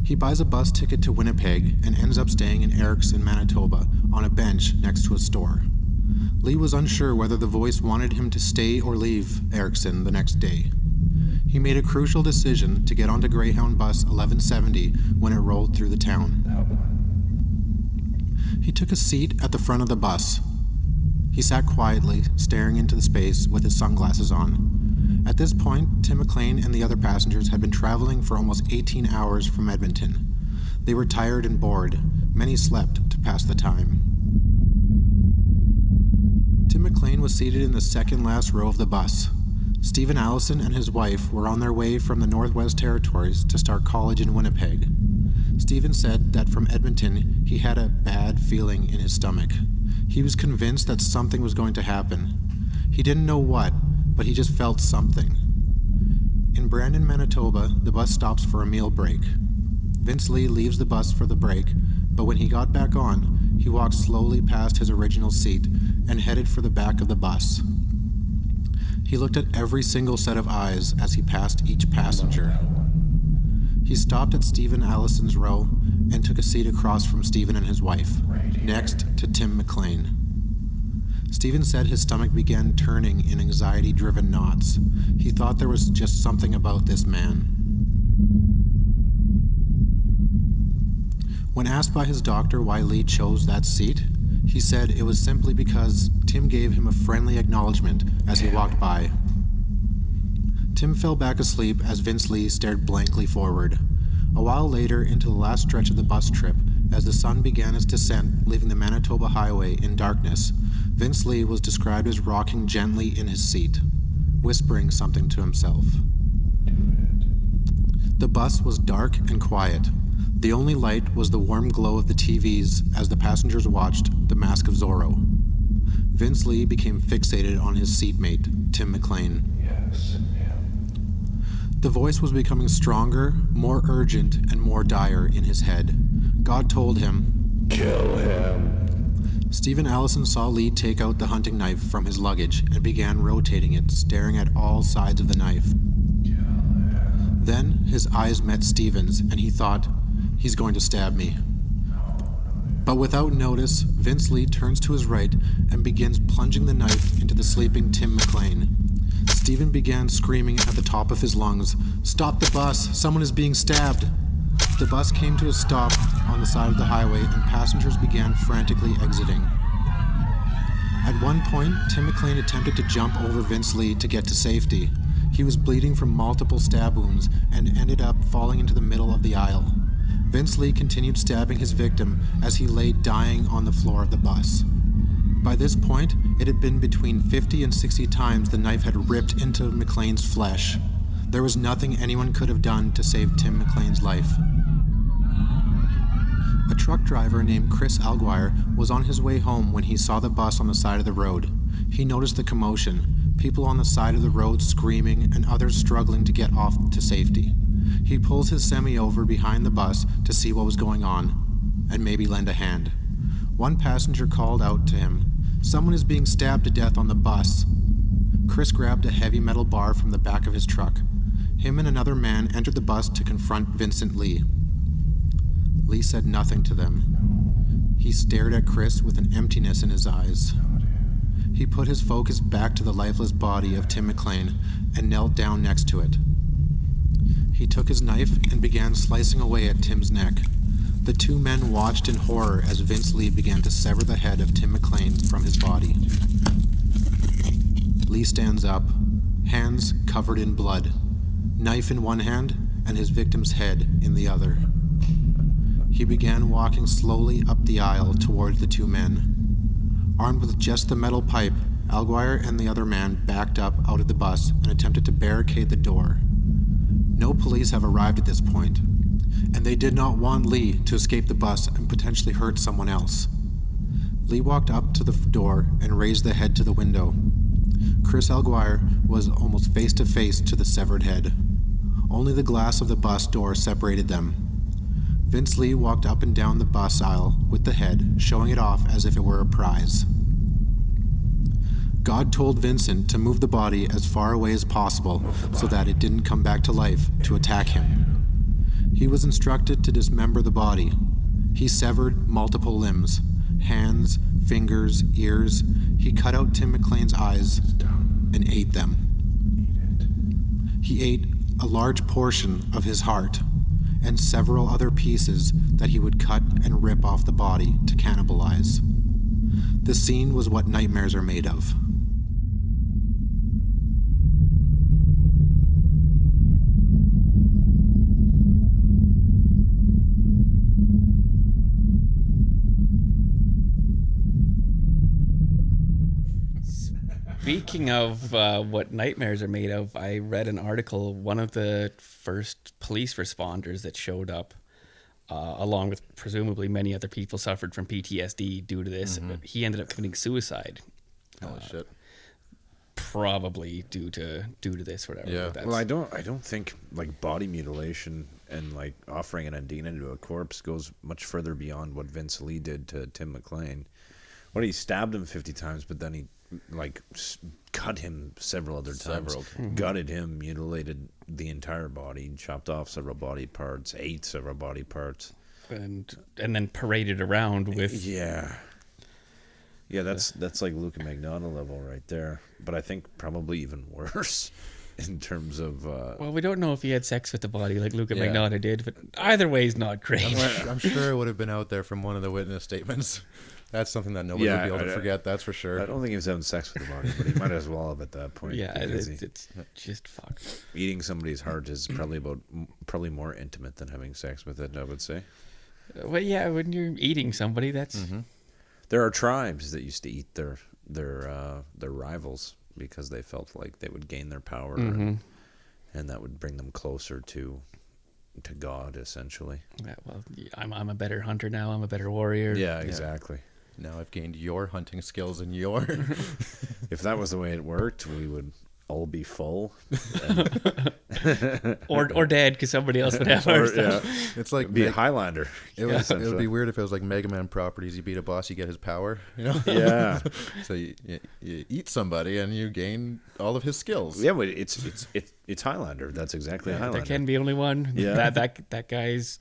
He buys a bus ticket to Winnipeg and ends up staying in Erickson, Manitoba, on a bench next to a store. Li was unsure whether the voice wanted him to stay or leave Erickson the next day. He made a crucial decision to get onto Greyhound bus 1170 when it rolled through the town. He took a seat at the front of the bus. He sat quietly, staring into the space with his sunglasses on. At this point, Tim McLean and the other passengers had been traveling for almost 18 hours from Edmonton. They were tired and bored. Many slept to pass the time. Tim McLean was seated in the second last row of the bus. Stephen Allison and his wife were on their way from the Northwest Territories to start college in Winnipeg. Stephen said that from Edmonton, he had a bad feeling in his stomach. He was convinced that something was going to happen. He didn't know what, but he just felt something. In Brandon, Manitoba, the bus stops for a meal break. Vince Li leaves the bus for the break, but when he got back on, he walked slowly past his original seat and headed for the back of the bus. He looked at every single set of eyes as he passed each passenger. He stopped at Stephen Allison's row and took a seat across from Stephen and his wife, next to Tim McLean. Stephen said his stomach began turning in anxiety-driven knots. He thought there was just something about this man. When asked by his doctor why Li chose that seat, he said it was simply because Tim gave him a friendly acknowledgement as he walked by. Tim fell back asleep as Vince Li stared blankly forward. A while later, into the last stretch of the bus trip, as the sun began its descent, leaving the Manitoba highway in darkness, Vince Li was described as rocking gently in his seat, whispering something to himself. The bus was dark and quiet. The only light was the warm glow of the TVs as the passengers watched The Mask of Zorro. Vince Li became fixated on his seatmate, Tim McLean. Yes, him. The voice was becoming stronger, more urgent, and more dire in his head. God told him, Kill him. Stephen Allison saw Li take out the hunting knife from his luggage and began rotating it, staring at all sides of the knife. Then his eyes met Stephen's, and he thought, he's going to stab me. But without notice, Vince Li turns to his right and begins plunging the knife into the sleeping Tim McLean. Stephen began screaming at the top of his lungs, "Stop the bus! Someone is being stabbed!" The bus came to a stop on the side of the highway and passengers began frantically exiting. At one point, Tim McLean attempted to jump over Vince Li to get to safety. He was bleeding from multiple stab wounds and ended up falling into the middle of the aisle. Vince Li continued stabbing his victim as he lay dying on the floor of the bus. By this point, it had been between 50 and 60 times the knife had ripped into McLean's flesh. There was nothing anyone could have done to save Tim McLean's life. A truck driver named Chris Alguire was on his way home when he saw the bus on the side of the road. He noticed the commotion, people on the side of the road screaming and others struggling to get off to safety. He pulls his semi over behind the bus to see what was going on and maybe lend a hand. One passenger called out to him, "Someone is being stabbed to death on the bus." Chris grabbed a heavy metal bar from the back of his truck. Him and another man entered the bus to confront Vincent Li. Li said nothing to them. He stared at Chris with an emptiness in his eyes. He put his focus back to the lifeless body of Tim McLean and knelt down next to it. He took his knife and began slicing away at Tim's neck. The two men watched in horror as Vince Li began to sever the head of Tim McLean from his body. Li stands up, hands covered in blood, knife in one hand and his victim's head in the other. He began walking slowly up the aisle towards the two men. Armed with just the metal pipe, Alguire and the other man backed up out of the bus and attempted to barricade the door. No police have arrived at this point, and they did not want Li to escape the bus and potentially hurt someone else. Li walked up to the door and raised the head to the window. Chris Alguire was almost face to face to the severed head. Only the glass of the bus door separated them. Vince Li walked up and down the bus aisle with the head, showing it off as if it were a prize. God told Vincent to move the body as far away as possible so that it didn't come back to life to attack him. He was instructed to dismember the body. He severed multiple limbs, hands, fingers, ears. He cut out Tim McLean's eyes and ate them. He ate a large portion of his heart and several other pieces that he would cut and rip off the body to cannibalize. The scene was what nightmares are made of. Speaking of what nightmares are made of, I read an article, one of the first police responders that showed up, along with presumably many other people, suffered from PTSD due to this. Mm-hmm. He ended up committing suicide. Holy shit. Probably due to this, whatever. Yeah. Well, I don't think like body mutilation and like offering an Andina to a corpse goes much further beyond what Vince Li did to Tim McLean. What, he stabbed him 50 times, but then he like cut him several other times. Gutted him, mutilated the entire body, chopped off several body parts, ate several body parts. And then paraded around with... Yeah, that's like Luke and Magnotta level right there. But I think probably even worse in terms of... Well, we don't know if he had sex with the body like Luke and Magnotta did, but either way is not great. I'm sure it would have been out there from one of the witness statements. That's something that nobody would be able to forget, that's for sure. I don't think he was having sex with the body, but he might as well have at that point. Yeah, it's just fucked. Eating somebody's heart is probably more intimate than having sex with it, I would say. Well, yeah, when you're eating somebody, that's... There are tribes that used to eat their rivals because they felt like they would gain their power, and that would bring them closer to God, essentially. Yeah, well, I'm a better hunter now. I'm a better warrior. Yeah, exactly. Now I've gained your hunting skills and your... If that was the way it worked, we would all be full. or dead, because somebody else would have our stuff. Yeah. It's like... It'd be a Highlander. It would be weird if it was like Mega Man properties. You beat a boss, you get his power. You know? Yeah. So you eat somebody and you gain all of his skills. Yeah, but it's Highlander. That's exactly Highlander. There can be only one. Yeah. That guy's...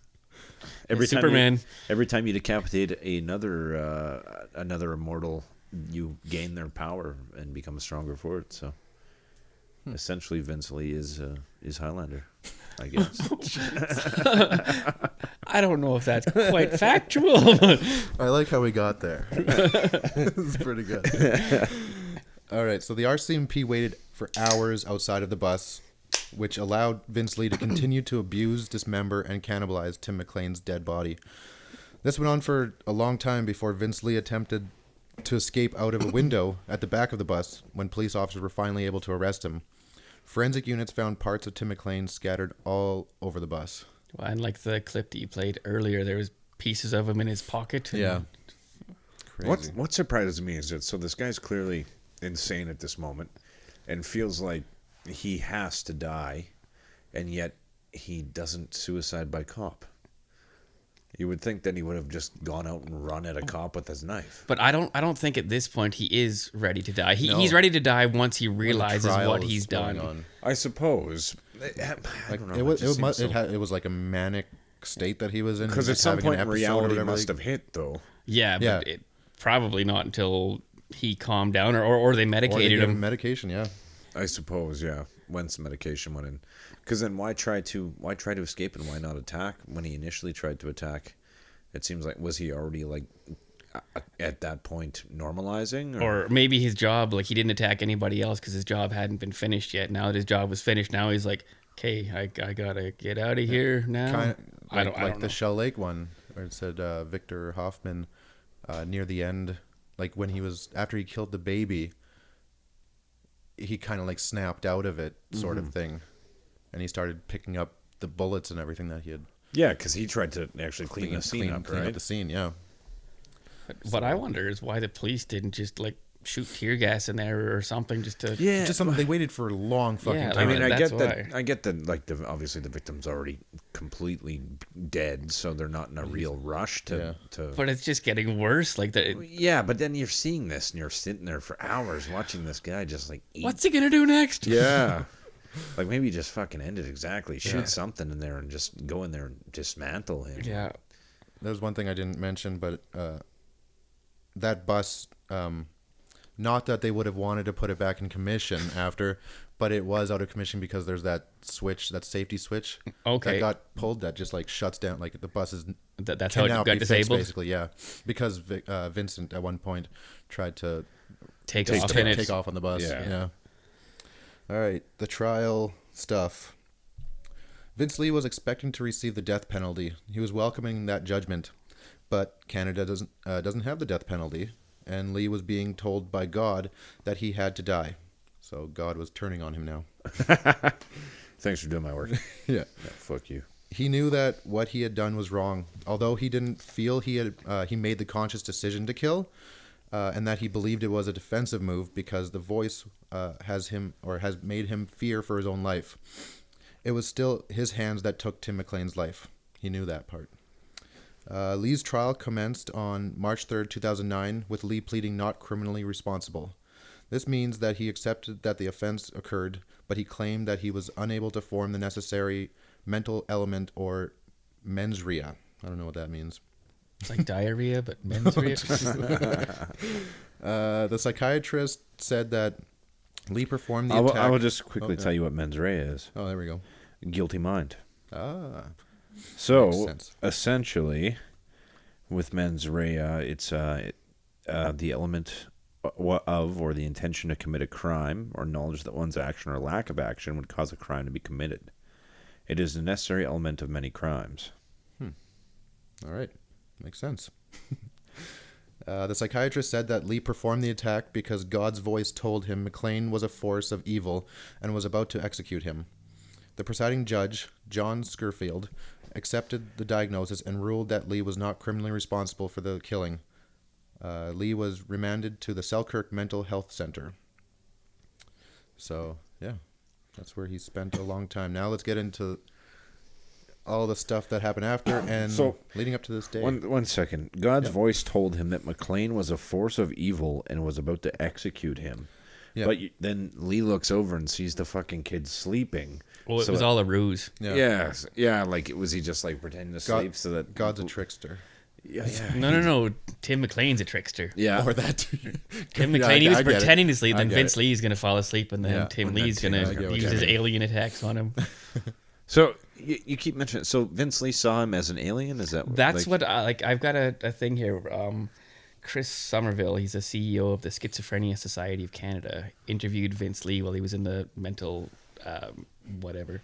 Superman. Every time you decapitate another immortal, you gain their power and become stronger for it. So, essentially, Vince Li is Highlander, I guess. I don't know if that's quite factual. But... I like how we got there. It's pretty good. All right, so the RCMP waited for hours outside of the bus, which allowed Vince Li to continue to abuse, dismember, and cannibalize Tim McLean's dead body. This went on for a long time before Vince Li attempted to escape out of a window at the back of the bus when police officers were finally able to arrest him. Forensic units found parts of Tim McLean scattered all over the bus. Well, and like the clip that you played earlier, there was pieces of him in his pocket. Yeah. Crazy. What surprises me is that so this guy's clearly insane at this moment and feels like he has to die, and yet he doesn't suicide by cop. You would think that he would have just gone out and run at a cop with his knife. But I don't think at this point he is ready to die. He's ready to die once he realizes what he's done. I suppose. I don't know. It was like a manic state that he was in. Because at some point in reality must have hit, though. Yeah, but it probably not until he calmed down or they medicated him. Medication, yeah. I suppose, yeah. When some medication went in, because then why try to escape and why not attack? When he initially tried to attack, it seems like was he already like at that point normalizing, or maybe his job, like he didn't attack anybody else because his job hadn't been finished yet. Now that his job was finished, now he's like, okay, I gotta get out of here now. I don't know. The Shell Lake one where it said Victor Hoffman near the end, like when he was after he killed the baby. He kind of like snapped out of it sort of thing. And he started picking up the bullets and everything that he had. Yeah, because he tried to actually clean the scene up, clean right? up the scene, yeah. But what I wonder is why the police didn't just like shoot tear gas in there or something just to... Yeah. Just something they waited for a long fucking time. I mean, I get that like obviously the victim's already completely dead, so they're not in a real rush to... But it's just getting worse. Like yeah, but then you're seeing this and you're sitting there for hours watching this guy just like eat. What's he gonna do next? Yeah. Like maybe just fucking end it exactly. Shoot something in there and just go in there and dismantle him. Yeah. There's one thing I didn't mention, but that bus... not that they would have wanted to put it back in commission after, but it was out of commission because there's that switch, that safety switch that got pulled that just like shuts down. Like the bus is that's how it got disabled, basically. Yeah, because Vincent at one point tried to take off on the bus. Yeah. All right, the trial stuff. Vince Li was expecting to receive the death penalty. He was welcoming that judgment, but Canada doesn't have the death penalty. And Lee was being told by God that he had to die. So God was turning on him now. Thanks for doing my work. Yeah. Fuck you. He knew that what he had done was wrong. Although he didn't feel he made the conscious decision to kill, and that he believed it was a defensive move because the voice has made him fear for his own life. It was still his hands that took Tim McLean's life. He knew that part. Lee's trial commenced on March 3rd, 2009, with Lee pleading not criminally responsible. This means that he accepted that the offense occurred, but he claimed that he was unable to form the necessary mental element or mens rea. I don't know what that means. It's like diarrhea, but mensrea. The psychiatrist said that Li performed the attack. I will just quickly tell you what mens rea is. Oh, there we go. Guilty mind. Ah. So, essentially, with mens rea, it's the element of or the intention to commit a crime or knowledge that one's action or lack of action would cause a crime to be committed. It is a necessary element of many crimes. All right. Makes sense. The psychiatrist said that Li performed the attack because God's voice told him McLean was a force of evil and was about to execute him. The presiding judge, John Scurfield, accepted the diagnosis and ruled that Li was not criminally responsible for the killing. Li was remanded to the Selkirk Mental Health Center. So, yeah, that's where he spent a long time. Now let's get into all the stuff that happened after and leading up to this day. One second. God's voice told him that McLean was a force of evil and was about to execute him. Yeah. But then Li looks over and sees the fucking kid sleeping. Well, it was all a ruse. Yeah. Like, was he just like pretending to sleep so that God's a trickster? Yeah. No. Tim McLean's a trickster. Yeah. Or that. Tim McLean, he was pretending to sleep, then Vince Lee's going to fall asleep, and then Tim Lee's going to use his alien attacks on him. So you keep mentioning. So Vince Li saw him as an alien. Is that? That's what I've got a thing here. Chris Somerville, he's a CEO of the Schizophrenia Society of Canada, interviewed Vince Li while he was in the mental whatever.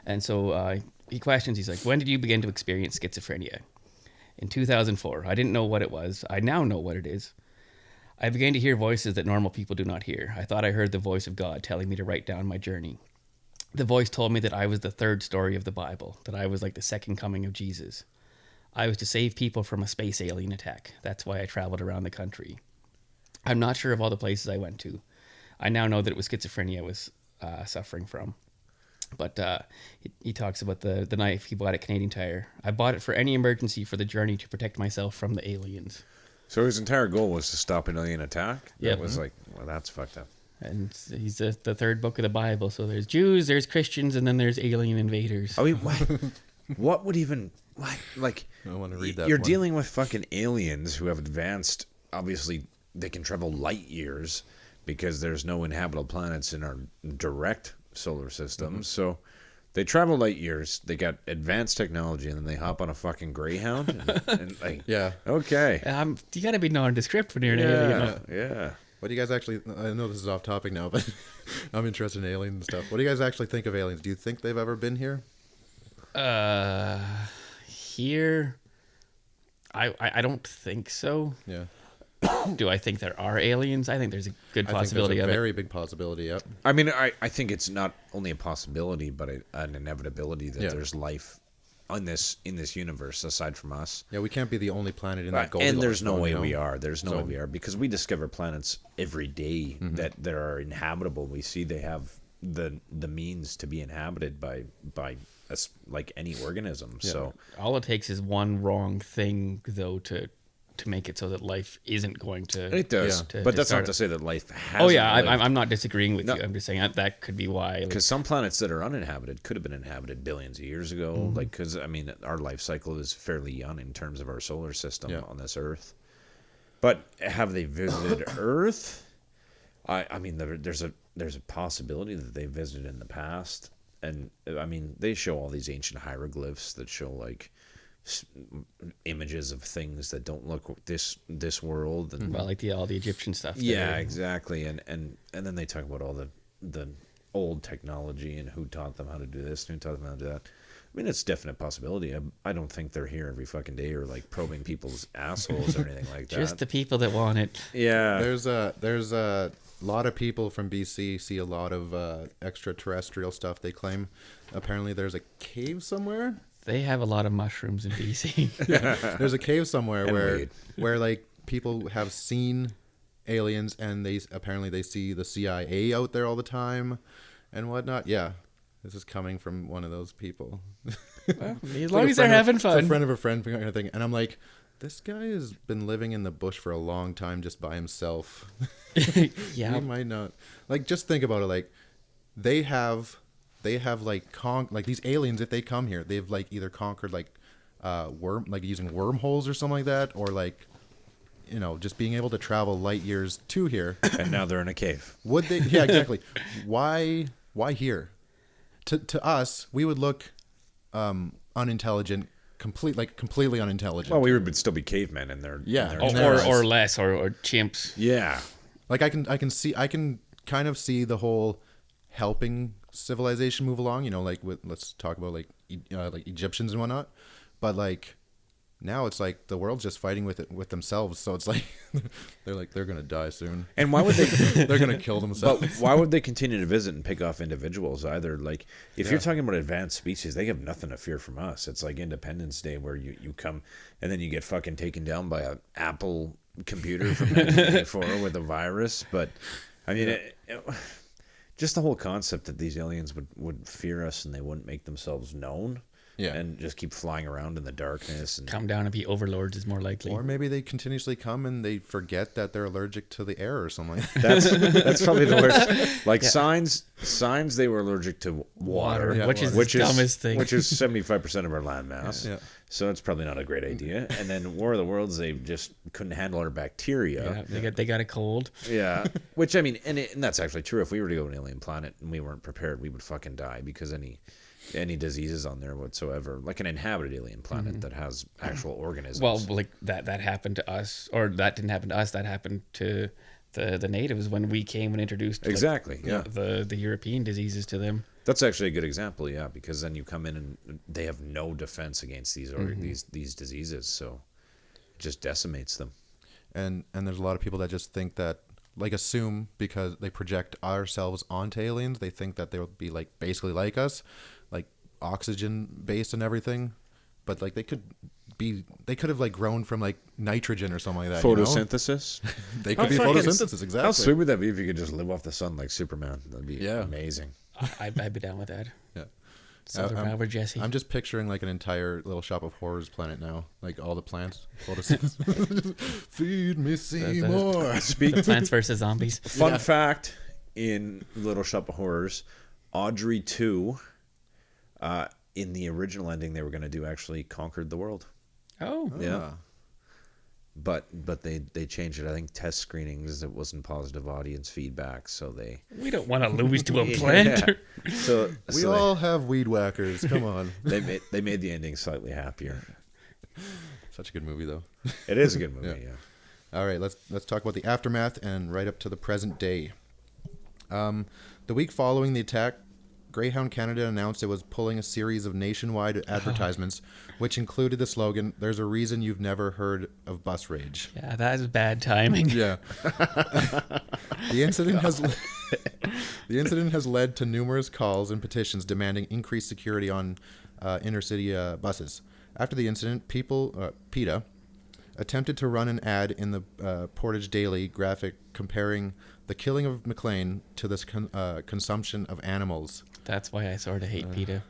And so he questions. He's like, "When did you begin to experience schizophrenia?" In 2004. I didn't know what it was. I now know what it is. I began to hear voices that normal people do not hear. I thought I heard the voice of God telling me to write down my journey. The voice told me that I was the third story of the Bible, that I was like the second coming of Jesus. I was to save people from a space alien attack. That's why I traveled around the country. I'm not sure of all the places I went to. I now know that it was schizophrenia I was suffering from. But he talks about the knife he bought at Canadian Tire. I bought it for any emergency for the journey to protect myself from the aliens. So his entire goal was to stop an alien attack? Yeah. It was like, well, that's fucked up. And he's the third book of the Bible. So there's Jews, there's Christians, and then there's alien invaders. I mean, what would even... Like, I want to read that. You're dealing with fucking aliens who have advanced... Obviously, they can travel light years because there's no inhabitable planets in our direct solar system. Mm-hmm. So they travel light years, they got advanced technology, and then they hop on a fucking Greyhound. And like, yeah. Okay. You got to be nondescript when you're an alien. Yeah. What do you guys actually... I know this is off topic now, but I'm interested in aliens and stuff. What do you guys actually think of aliens? Do you think they've ever been here? Here... I don't think so. Yeah. Do I think there are aliens? I think there's a good possibility of it. Very it. big possibility, yep. I mean, I think it's not only a possibility, but an inevitability that there's life in this universe aside from us. Yeah, we can't be the only planet in that Goldilocks. And there's no way we are. There's no way we are, because we discover planets every day that are inhabitable. We see they have the means to be inhabited by like any organism. Yeah. So all it takes is one wrong thing, though, to make it so that life isn't going to... It does, but that's not to say that life has... Oh, yeah, I'm not disagreeing with you. I'm just saying that could be why... Because some planets that are uninhabited could have been inhabited billions of years ago. Mm-hmm. Like, because, I mean, our life cycle is fairly young in terms of our solar system on this Earth. But have they visited Earth? I mean, there's a possibility that they visited in the past. And, I mean, they show all these ancient hieroglyphs that show, like... images of things that don't look this world, and well, like all the Egyptian stuff. Yeah, exactly. And then they talk about all the old technology and who taught them how to do this and who taught them how to do that. I mean, it's a definite possibility. I don't think they're here every fucking day or like probing people's assholes or anything like that. Just the people that want it. Yeah. There's a lot of people from BC see a lot of extraterrestrial stuff. They claim apparently there's a cave somewhere. They have a lot of mushrooms in BC. Yeah, there's a cave somewhere where like people have seen aliens, and they see the CIA out there all the time and whatnot. Yeah, this is coming from one of those people. Well, as long as they're having fun. It's a friend of a friend kind of thing. And I'm like, this guy has been living in the bush for a long time just by himself. Yeah. He might not. Like, just think about it. Like, they have like like these aliens. If they come here, they've like either conquered like like using wormholes or something like that, or like, you know, just being able to travel light years to here. And now they're in a cave. Would they? Yeah, exactly. Why here? To us, we would look unintelligent, completely unintelligent. Well, we would still be cavemen in their or less or chimps. Yeah. Like I can kind of see the whole helping civilization move along. You know, like let's talk about like Egyptians and whatnot. But like now it's like the world's just fighting with themselves. So it's like they're gonna die soon. And why would they? They're gonna kill themselves. But why would they continue to visit and pick off individuals either? Like if you're talking about advanced species, they have nothing to fear from us. It's like Independence Day where you come and then you get fucking taken down by an Apple computer from 1984 with a virus. But I mean, just the whole concept that these aliens would fear us and they wouldn't make themselves known. Yeah. And just keep flying around in the darkness. And come down and be overlords is more likely. Or maybe they continuously come and they forget that they're allergic to the air or something like that. That's probably the worst. Like signs they were allergic to water. Yeah, which is the dumbest thing. Which is 75% of our land mass. Yeah. So it's probably not a great idea. And then War of the Worlds, they just couldn't handle our bacteria. Yeah, they got a cold. Yeah. Which, I mean, and that's actually true. If we were to go to an alien planet and we weren't prepared, we would fucking die because any diseases on there whatsoever, like an inhabited alien planet that has actual organisms. Well, like that happened to us, or that didn't happen to us. That happened to the natives when we came and introduced exactly the European diseases to them. That's actually a good example, yeah, because then you come in and they have no defense against these these diseases, so it just decimates them. And there's a lot of people that just think that, like, assume because they project ourselves onto aliens, they think that they will be like basically like us, like oxygen based and everything, but like they could have like grown from like nitrogen or something like that. Photosynthesis. You know? They could be photosynthesis. Exactly. How sweet would that be if you could just live off the sun like Superman? That'd be amazing. I'd be down with that. Yeah. Solar power, Jesse. I'm just picturing like an entire Little Shop of Horrors planet now, like all the plants. Photosynthesis. Feed me Seymour. The Plants vs Zombies. Fun fact in Little Shop of Horrors, Audrey 2, in the original ending they were going to do actually conquered the world. Oh. Yeah. But they changed it. I think test screenings, it wasn't positive audience feedback, so we don't want to lose to a plant. Yeah. So we all have weed whackers. Come on. They made the ending slightly happier. Such a good movie though. It is a good movie, yeah. All right, let's talk about the aftermath and right up to the present day. The week following the attack, Greyhound Canada announced it was pulling a series of nationwide advertisements, which included the slogan, "There's a reason you've never heard of bus rage." Yeah, that is bad timing. Yeah. The incident has led to numerous calls and petitions demanding increased security on intercity buses. After the incident, PETA attempted to run an ad in the Portage Daily graphic comparing the killing of McLean to this consumption of animals. That's why I sort of hate PETA.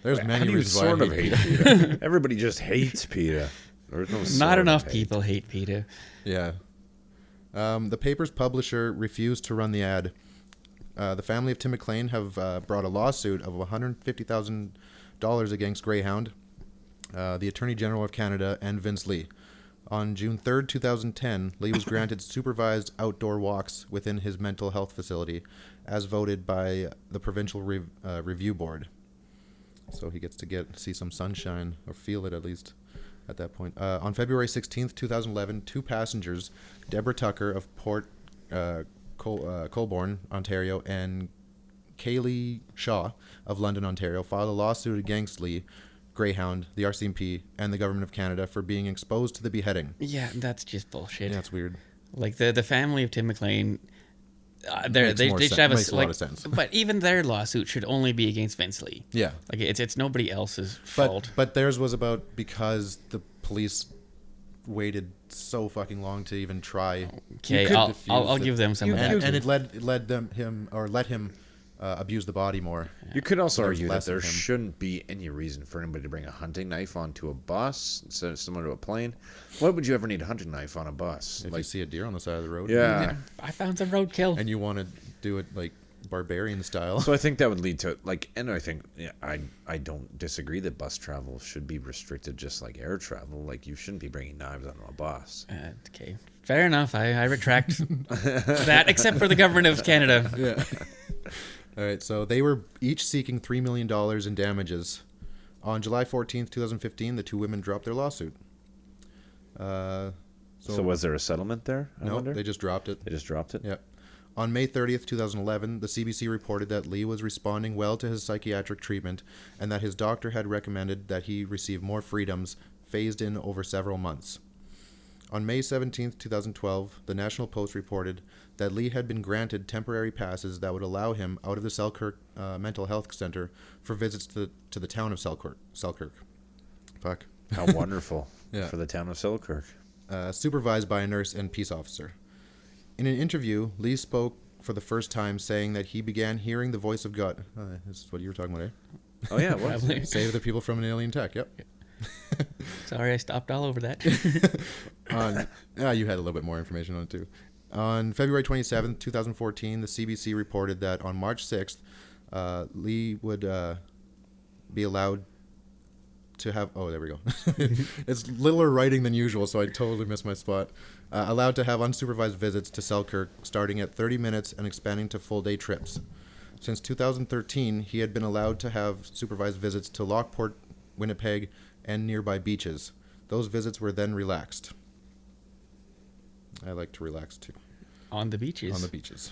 There's many reasons why I hate PETA. Everybody just hates PETA. There's no Not enough people hate PETA. Yeah. The paper's publisher refused to run the ad. The family of Tim McLean have brought a lawsuit of $150,000 against Greyhound, the Attorney General of Canada, and Vince Li. On June 3rd, 2010, Li was granted supervised outdoor walks within his mental health facility, as voted by the Provincial Review Board. So he gets to see some sunshine, or feel it at least, at that point. On February 16th, 2011, two passengers, Deborah Tucker of Port Colborne, Ontario, and Kaylee Shaw of London, Ontario, filed a lawsuit against Li, Greyhound, the RCMP, and the Government of Canada for being exposed to the beheading. Yeah, that's just bullshit. Yeah, that's weird. Like the family of Tim McLean, they should have a lot of sense. But even their lawsuit should only be against Vince Li. Yeah, like it's nobody else's fault. But theirs was about because the police waited so fucking long to even try. Okay, I'll give them some of that. And it let him abuse the body more. You could also There's argue that less there of him. shouldn't be any reason for anybody to bring a hunting knife onto a bus instead of similar to a plane. Why would you ever need a hunting knife on a bus? If you see a deer on the side of the road, Yeah. I found some roadkill. and you want to do it like barbarian style. So I think that would lead to and I think I don't disagree that bus travel should be restricted just like air travel. Like you shouldn't be bringing knives onto a bus. Okay, fair enough. I retract that, except for the government of Canada. Yeah. All right, so they were each seeking $3 million in damages. On July 14th, 2015, the two women dropped their lawsuit. So was there a settlement there? I No, wonder? they just dropped it. They just dropped it? Yep. On May 30th, 2011, the CBC reported that Li was responding well to his psychiatric treatment and that his doctor had recommended that he receive more freedoms phased in over several months. On May 17th, 2012, the National Post reported that Li had been granted temporary passes that would allow him out of the Selkirk Mental Health Center for visits to the town of Selkirk. Fuck. How wonderful Yeah. for the town of Selkirk. Supervised by a nurse and peace officer. In an interview, Li spoke for the first time, saying that he began hearing the voice of God. This is what you were talking about, eh? Oh, yeah, it was. Save the people from an alien tech, yep. Sorry, I stopped all over that. You had a little bit more information on it, too. On February 27th, 2014, the CBC reported that on March 6th, Li would be allowed to have... Oh, there we go. It's littler writing than usual, so I totally missed my spot. Allowed to have unsupervised visits to Selkirk, starting at 30 minutes and expanding to full-day trips. Since 2013, he had been allowed to have supervised visits to Lockport, Winnipeg, and nearby beaches. Those visits were then relaxed. I like to relax, too. On the beaches. On the beaches.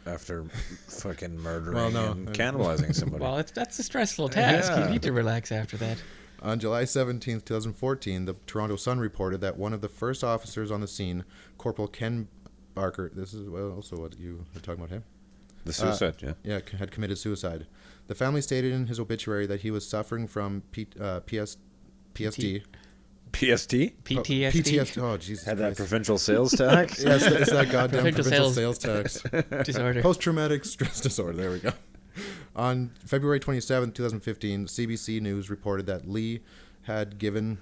After fucking murdering and no. cannibalizing somebody. Well, that's a stressful task. Yeah. You need to relax after that. On July 17th, 2014, the Toronto Sun reported that one of the first officers on the scene, Corporal Ken Barker, this is also what you were talking about him? The suicide, Yeah, had committed suicide. The family stated in his obituary that he was suffering from PSD. PST? PTSD. PTSD. Oh, Jesus Had that Christ. provincial sales tax? Yeah, it's that goddamn Provincial provincial sales sales tax. disorder. Post-traumatic stress disorder. There we go. On February 27, 2015, CBC News reported that Li had given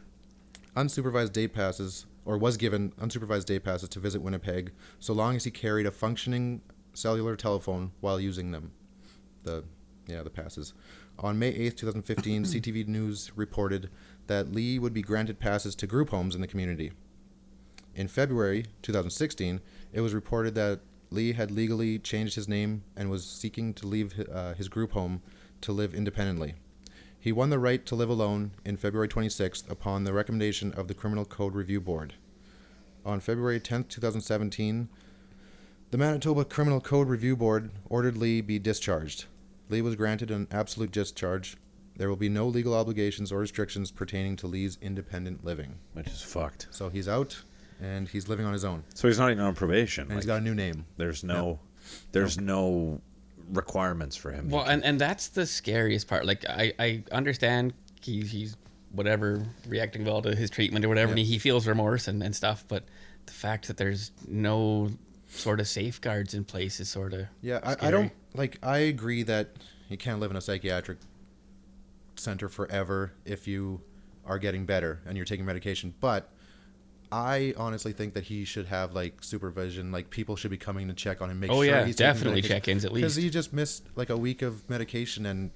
unsupervised day passes, or was given unsupervised day passes to visit Winnipeg, so long as he carried a functioning cellular telephone while using them. The passes. On May 8, 2015, CTV News reported that Li would be granted passes to group homes in the community. In February 2016, it was reported that Li had legally changed his name and was seeking to leave his group home to live independently. He won the right to live alone in February 26th upon the recommendation of the Criminal Code Review Board. On February 10th, 2017, the Manitoba Criminal Code Review Board ordered Li be discharged. Li was granted an absolute discharge. There will be no legal obligations or restrictions pertaining to Li's independent living. Which is fucked. So he's out, and he's living on his own. So he's not even on probation. And he's got a new name. There's no requirements for him. Well, and that's the scariest part. Like, I understand he's whatever, reacting well to his treatment or whatever, and he feels remorse and stuff, but the fact that there's no sort of safeguards in place is sort of I don't, I agree that you can't live in a psychiatric center forever if you are getting better and you're taking medication, but I honestly think that he should have supervision. People should be coming to check on him, make sure he's definitely taking check-ins at least, because he just missed a week of medication and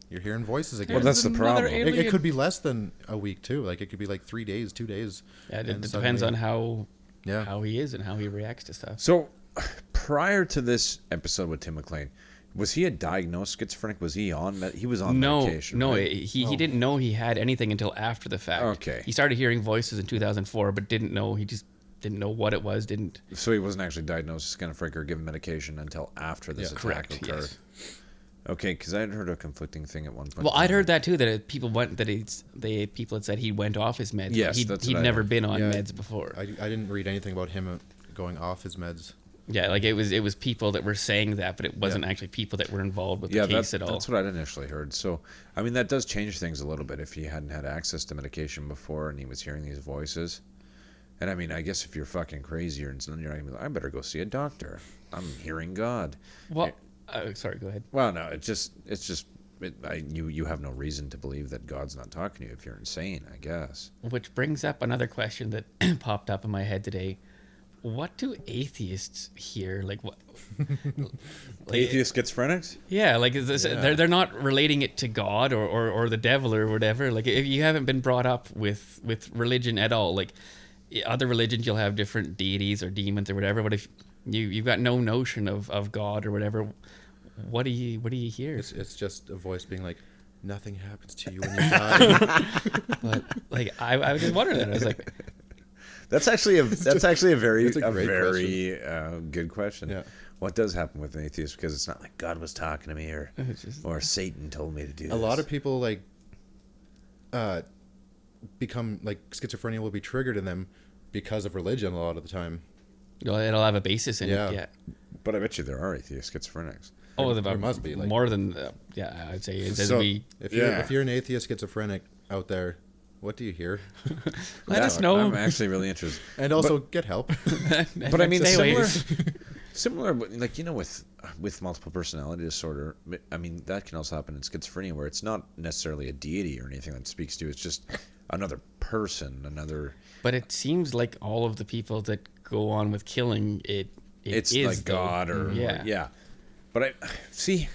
you're hearing voices again. Well, that's the problem. It could be less than a week too. It could be 3 days, 2 days. Yeah, it depends on how he is and how he reacts to stuff. So prior to this episode with Tim McLean, was he a diagnosed schizophrenic? Was he on he was on medication? No, right? he didn't know he had anything until after the fact. Okay. He started hearing voices in 2004, but he just didn't know what it was. So he wasn't actually diagnosed as schizophrenic or given medication until after this attack occurred. Yes. Okay, because I had heard a conflicting thing at one point. Well, I'd heard that too. That people had said he went off his meds. Yes, he'd never been on meds before. I didn't read anything about him going off his meds. Yeah, it was people that were saying that, but it wasn't actually people that were involved with the case at all. That's what I'd initially heard. So, I mean, that does change things a little bit if he hadn't had access to medication before and he was hearing these voices. And I mean, I guess if you're fucking crazy and you're not gonna be like, I better go see a doctor. I'm hearing God. Well, Sorry, go ahead. Well, no, it's just you have no reason to believe that God's not talking to you if you're insane, I guess. Which brings up another question that popped up in my head today. What do atheists hear? Like what? Atheist schizophrenics? Yeah, like is this, they're not relating it to God or the devil or whatever. Like if you haven't been brought up with religion at all, like other religions, you'll have different deities or demons or whatever. But if you've got no notion of God or whatever, what do you hear? It's just a voice being like, nothing happens to you when you die. But like I was just wondering that. I was like, that's actually a very great good question. Yeah. What does happen with an atheist? Because it's not like God was talking to me or Satan told me to do this. A lot of people like become like schizophrenia will be triggered in them because of religion a lot of the time. it'll have a basis in it. Yeah. But I bet you there are atheist schizophrenics. Oh, there must be like, more than I'd say. If you're an atheist schizophrenic out there, what do you hear? Let us know. I'm actually really interested. And also get help. But I mean, similar, like, you know, with multiple personality disorder, I mean, that can also happen in schizophrenia, where it's not necessarily a deity or anything that speaks to you. It's just another person, another. But it seems like all of the people that go on with killing it's is like God or yeah. But I see,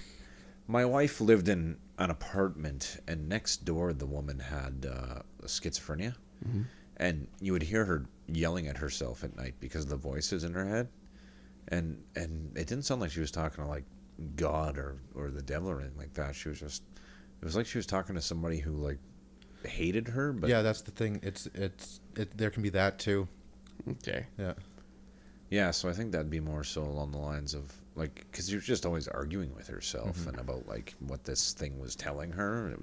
my wife lived in an apartment, and next door the woman had schizophrenia, and you would hear her yelling at herself at night because of the voices in her head, and it didn't sound like she was talking to like God or the devil or anything like that. She was just, it was like she was talking to somebody who like hated her. But yeah, that's the thing. There can be that too. Okay. Yeah, so I think that'd be more so along the lines of like, because you're just always arguing with herself and about like what this thing was telling her.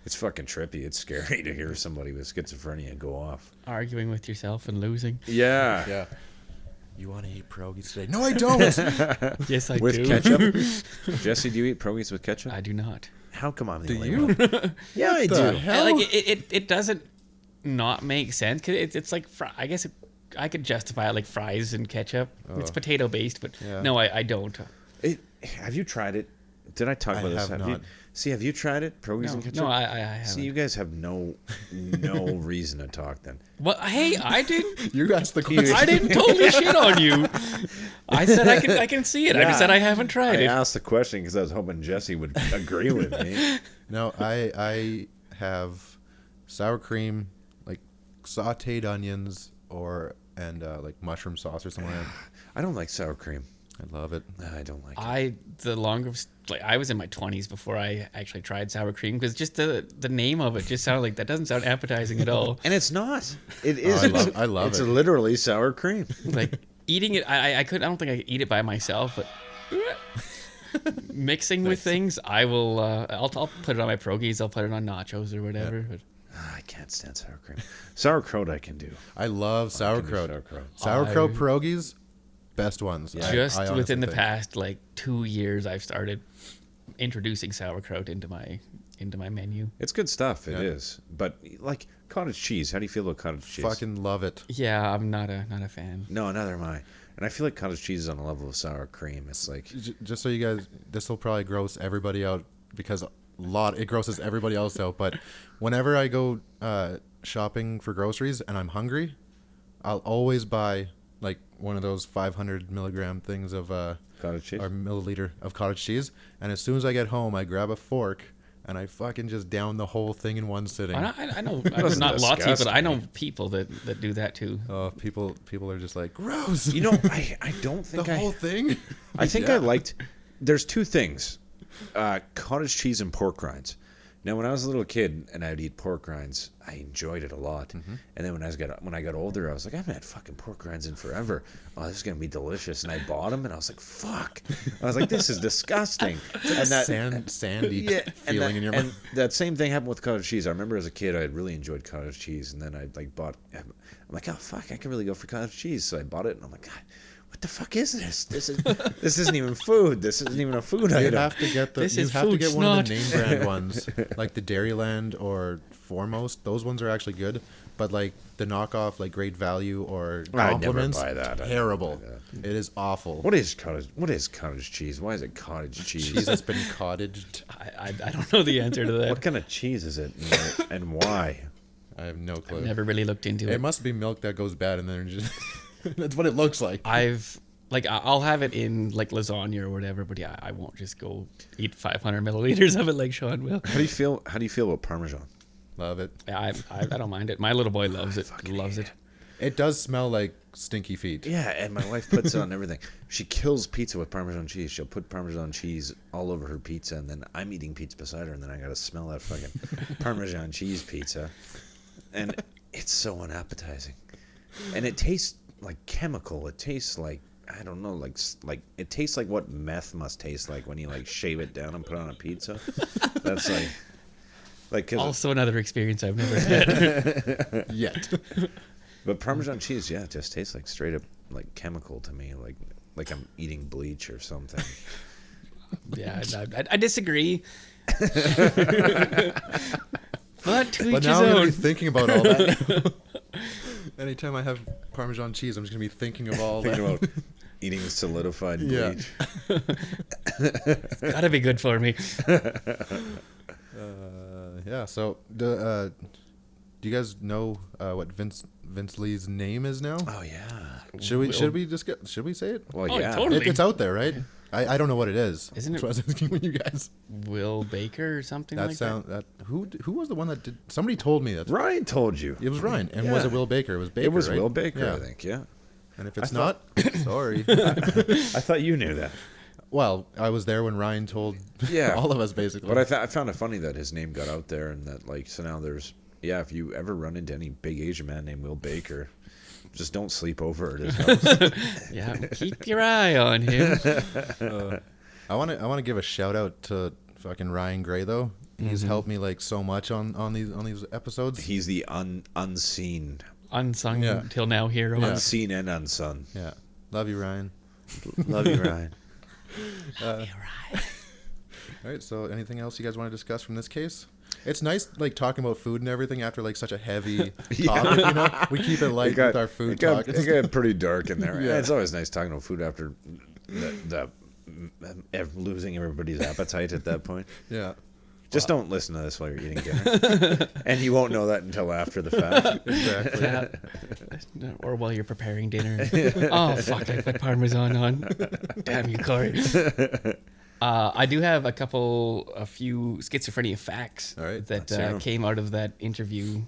It's fucking trippy. It's scary to hear somebody with schizophrenia go off. Arguing with yourself and losing. Yeah. You want to eat pierogies today? No, I don't. Yes, I with do. Ketchup? Jesse, do you eat pierogies with ketchup? I do not. How come I'm the Do only you? one? Yeah, I do. Like it doesn't not make sense because it's like I guess I could justify it like fries and ketchup. It's potato based, but no, I don't. Have you tried it? Did I talk about this? Have not. Have you tried it? Pierogies and ketchup? No, I haven't. See, you guys have no reason to talk then. Well, hey, I didn't. You asked the question. I didn't totally shit on you. I said I can see it. I just said I haven't tried it. I asked the question because I was hoping Jesse would agree with me. No, I have sour cream, like sautéed onions, and like mushroom sauce or something like that. I don't like sour cream. I love it. I don't like it. I was in my 20s before I actually tried sour cream because just the name of it just sounded like that doesn't sound appetizing at all. And it's not. It isn't. I love it's it. It's literally sour cream. Like eating it, I don't think I could eat it by myself, but mixing with things, I will. I'll put it on my pierogies. I'll put it on nachos or whatever. Yeah. But I can't stand sour cream. Sauerkraut I can do. I love sauerkraut. Sauerkraut pierogies, best ones. Just I within the think. past like 2 years, I've started introducing sauerkraut into my menu. It's good stuff. It is. But like cottage cheese, how do you feel about cottage cheese? Fucking love it. Yeah, I'm not a fan. No, neither am I. And I feel like cottage cheese is on a level of sour cream. It's like, just so you guys, this will probably gross everybody out because it grosses everybody else out. But whenever I go shopping for groceries and I'm hungry, I'll always buy like one of those 500 milligram things of cottage cheese or milliliter of cottage cheese. And as soon as I get home, I grab a fork and I fucking just down the whole thing in one sitting. I know, not lots of people, but I know people that do that too. Oh, people are just like, gross. You know, I don't think the whole thing. I think I liked. There's two things: cottage cheese and pork rinds. Now, when I was a little kid and I'd eat pork rinds, I enjoyed it a lot. Mm-hmm. And then when I got older, I was like, I haven't had fucking pork rinds in forever. Oh, this is gonna be delicious. And I bought them, and I was like, fuck. I was like, this is disgusting. And that sandy feeling in your mouth. And that same thing happened with cottage cheese. I remember as a kid, I had really enjoyed cottage cheese, and then I bought. I'm like, oh fuck, I can really go for cottage cheese. So I bought it, and I'm like, God, what the fuck is this? This isn't even food. This isn't even a food item. You have to get one of the name brand ones, like the Dairyland or Foremost. Those ones are actually good. but like the knockoff, like Great Value or I'd never Compliments, buy that. I'd terrible. never buy It is awful. What is cottage cheese? Why is it cottage cheese? Cheese that's been cottaged. I don't know the answer to that. What kind of cheese is it, and why? I have no clue. I've never really looked into it. It must be milk that goes bad, and then just that's what it looks like. I'll have it in like lasagna or whatever, but yeah, I won't just go eat 500 milliliters of it like Sean will. How do you feel about Parmesan? Love it. Yeah, I don't mind it. My little boy loves it. Loves it. It does smell like stinky feet. Yeah, and my wife puts it on everything. She kills pizza with Parmesan cheese. She'll put Parmesan cheese all over her pizza, and then I'm eating pizza beside her, and then I gotta smell that fucking Parmesan cheese pizza, and it's so unappetizing, and it tastes like chemical. It tastes like, I don't know, like it tastes like what meth must taste like when you like shave it down and put it on a pizza. That's like Also another experience I've never had yet. But Parmesan cheese, yeah, it just tastes like straight up like chemical to me, like I'm eating bleach or something. Yeah, I disagree. But to But each now his I'm gonna own. be thinking about all that. Anytime I have Parmesan cheese, I'm just gonna be thinking of all Thinking that. about eating solidified Yeah. bleach. It's gotta be good for me. Yeah. So, do you guys know what Vince Li's name is now? Oh yeah. Should we say it? Well, Oh, yeah. totally. It's out there, right? I don't know what it is. Isn't That's it- what I was asking you guys. Will Baker or something That like sound that who was the one that did? Somebody told me that. Ryan told you. It was Ryan, and was Yeah. it Will Baker? It was Baker. It was right? Will Baker, Yeah. I think. Yeah. And if it's I thought- not, sorry. I thought you knew that. Well, I was there when Ryan told Yeah. all of us basically. But I found it funny that his name got out there, and that like so now there's if you ever run into any big Asian man named Will Baker, just don't sleep over at his house. Yeah, keep your eye on him. I want to give a shout out to fucking Ryan Gray though. He's helped me like so much on these episodes. He's the unseen, Unsung Yeah. till now hero. Yeah. unseen and unsung. Yeah, love you, Ryan. Love you, Ryan. All right. So, anything else you guys want to discuss from this case? It's nice, like talking about food and everything after like such a heavy topic. You know, we keep it light with our food talk. It got pretty dark in there. Yeah. Yeah. It's always nice talking about food after losing everybody's appetite at that point. Yeah. Just don't listen to this while you're eating dinner, and you won't know that until after the fact. Exactly. Or while you're preparing dinner. Oh, fuck, I put Parmesan on. Damn you, Corey. I do have a few schizophrenia facts All right, let's hear 'em. that came out of that interview.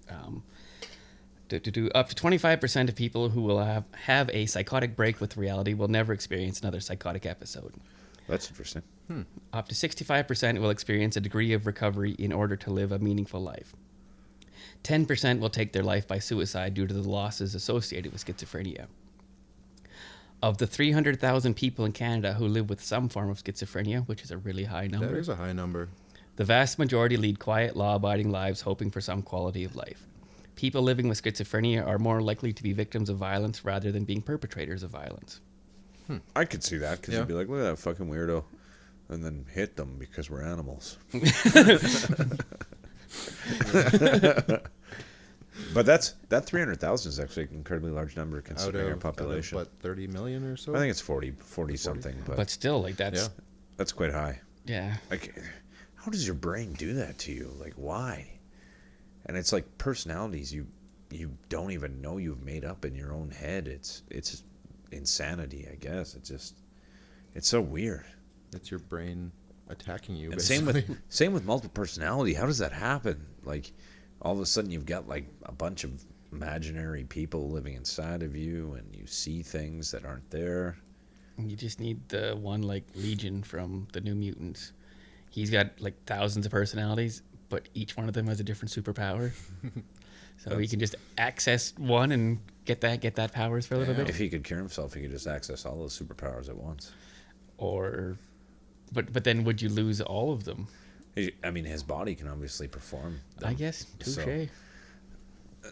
Up to 25% of people who will have a psychotic break with reality will never experience another psychotic episode. That's interesting. Up to 65% will experience a degree of recovery in order to live a meaningful life. 10% will take their life by suicide due to the losses associated with schizophrenia. Of the 300,000 people in Canada who live with some form of schizophrenia, which is a really high number, That is a high number. the vast majority lead quiet, law-abiding lives hoping for some quality of life. People living with schizophrenia are more likely to be victims of violence rather than being perpetrators of violence. I could see that because Yeah. you'd be like, look at that fucking weirdo, and then hit them because we're animals. But that 300,000 is actually an incredibly large number Out considering our of population. what, 30 million or so? I think it's 40 something, but But still, like Yeah. that's quite high. yeah. Like, how does your brain do that to you? Like, why? And it's like personalities you don't even know you've made up in your own head. It's insanity, I guess. It's so weird. It's your brain attacking you. And Basically. same with multiple personality. How does that happen? Like, all of a sudden you've got like a bunch of imaginary people living inside of you, and you see things that aren't there. You just need the one like Legion from the New Mutants. He's got like thousands of personalities, but each one of them has a different superpower. So he can just access one and get that powers for a little bit. If he could cure himself, he could just access all those superpowers at once. Or, but then would you lose all of them? I mean, his body can obviously perform them. I guess. Touche.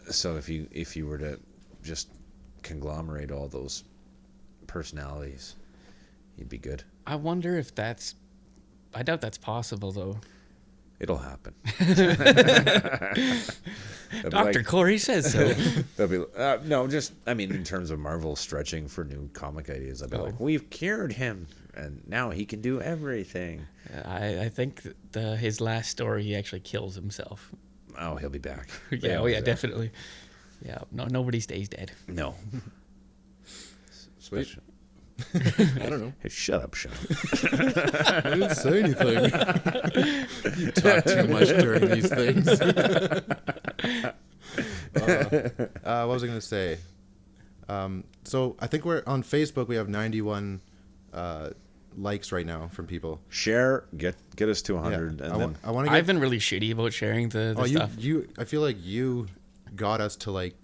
So if you were to just conglomerate all those personalities, you'd be good. I wonder if I doubt that's possible though. It'll happen. Dr. Corey says so. They'll be no, just I mean, in terms of Marvel stretching for new comic ideas, I'll be like, we've cured him, and now he can do everything. I think his last story, he actually kills himself. Oh, he'll be back. Yeah, oh yeah, definitely. Yeah, no, nobody stays dead. No. Sweet. I don't know. Hey, shut up, Sean. I didn't say anything. You talk too much during these things. What was I going to say? So I think we're on Facebook. We have 91 likes right now from people. Share, get us to 100, Yeah. and then I want to. I've been really shitty about sharing the stuff. I feel like you got us to like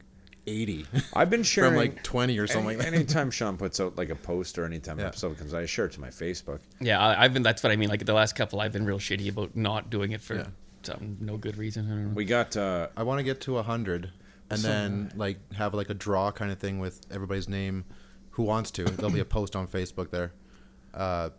80. I've been sharing from like 20 or something. Anytime Sean puts out like a post or anytime an episode comes out, I share it to my Facebook. Yeah, I've been. That's what I mean. Like the last couple, I've been real shitty about not doing it for some no good reason. I don't know. We got. I want to get to 100, and then like have like a draw kind of thing with everybody's name, who wants to. There'll be a post on Facebook there, and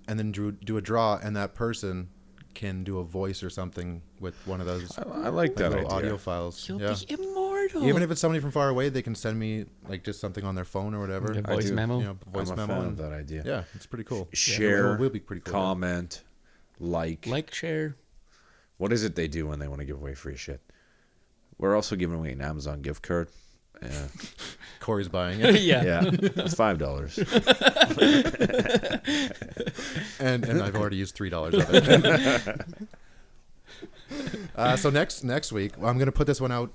then do a draw, and that person can do a voice or something with one of those. I like that idea. Audio files. You'll be immortal. Even if it's somebody from far away, they can send me like just something on their phone or whatever. A voice memo. You know, voice I'm a memo. fan of that idea. Yeah, it's pretty cool. Share, will be pretty cool. comment, like, share. What is it they do when they want to give away free shit? We're also giving away an Amazon gift card. Yeah. Corey's buying it. Yeah. It's $5. and I've already used $3 of it. So next week, I'm going to put this one out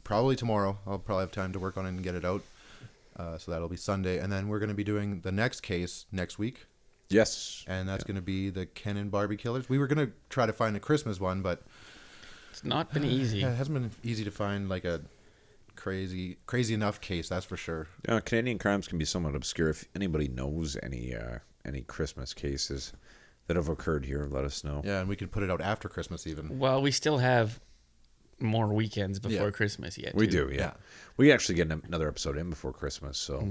probably tomorrow. I'll probably have time to work on it and get it out. So that'll be Sunday. And then we're going to be doing the next case next week. Yes. And that's going to be the Ken and Barbie killers. We were going to try to find a Christmas one, but it's not been easy. Yeah, it hasn't been easy to find like a crazy enough case, that's for sure. Canadian crimes can be somewhat obscure. If anybody knows any Christmas cases that have occurred here, let us know. Yeah, and we could put it out after Christmas even. Well, we still have more weekends before Christmas yet. We do, yeah. We actually get another episode in before Christmas, so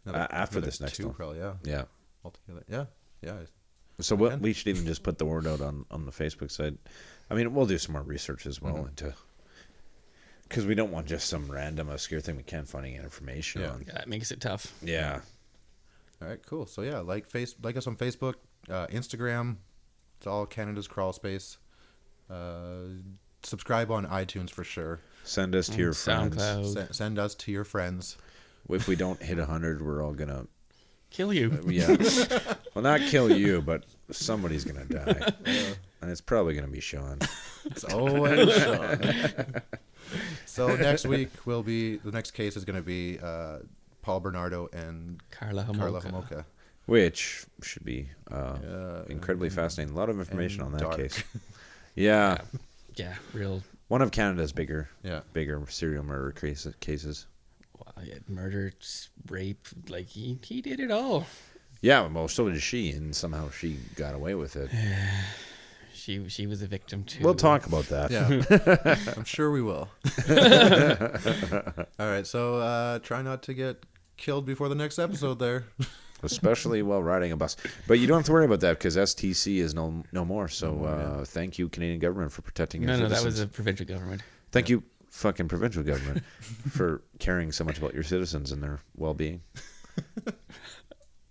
after this next one. Probably, yeah. Altogether, yeah. So we should even just put the word out on the Facebook side. I mean, we'll do some more research as well into... Because we don't want just some random obscure thing we can't find any information on. Yeah, it makes it tough. Yeah. All right, cool. So yeah, like us on Facebook, Instagram. It's all Canada's Crawlspace. Subscribe on iTunes for sure. Send us to your friends. SoundCloud. Send us to your friends. If we don't hit 100, we're all gonna kill you. Yeah. Well, not kill you, but somebody's gonna die, and it's probably gonna be Sean. It's always Sean. So next week the next case is going to be Paul Bernardo and Carla Homolka. Which should be incredibly fascinating. A lot of information on that case. Yeah. Yeah, real. One of Canada's bigger serial murder cases. Well, murder, rape, like he did it all. Yeah, well, so did she, and somehow she got away with it. She was a victim too. We'll talk about that. Yeah, I'm sure we will. All right, so try not to get killed before the next episode there. Especially while riding a bus. But you don't have to worry about that because STC is no more. So thank you, Canadian government, for protecting your citizens. No, that was the provincial government. Thank you, fucking provincial government, for caring so much about your citizens and their well-being.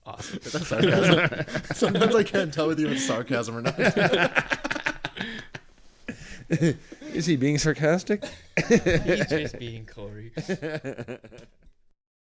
Awesome. That's sarcasm. Sometimes I can't tell whether it's sarcasm or not. Is he being sarcastic? He's just being Corey.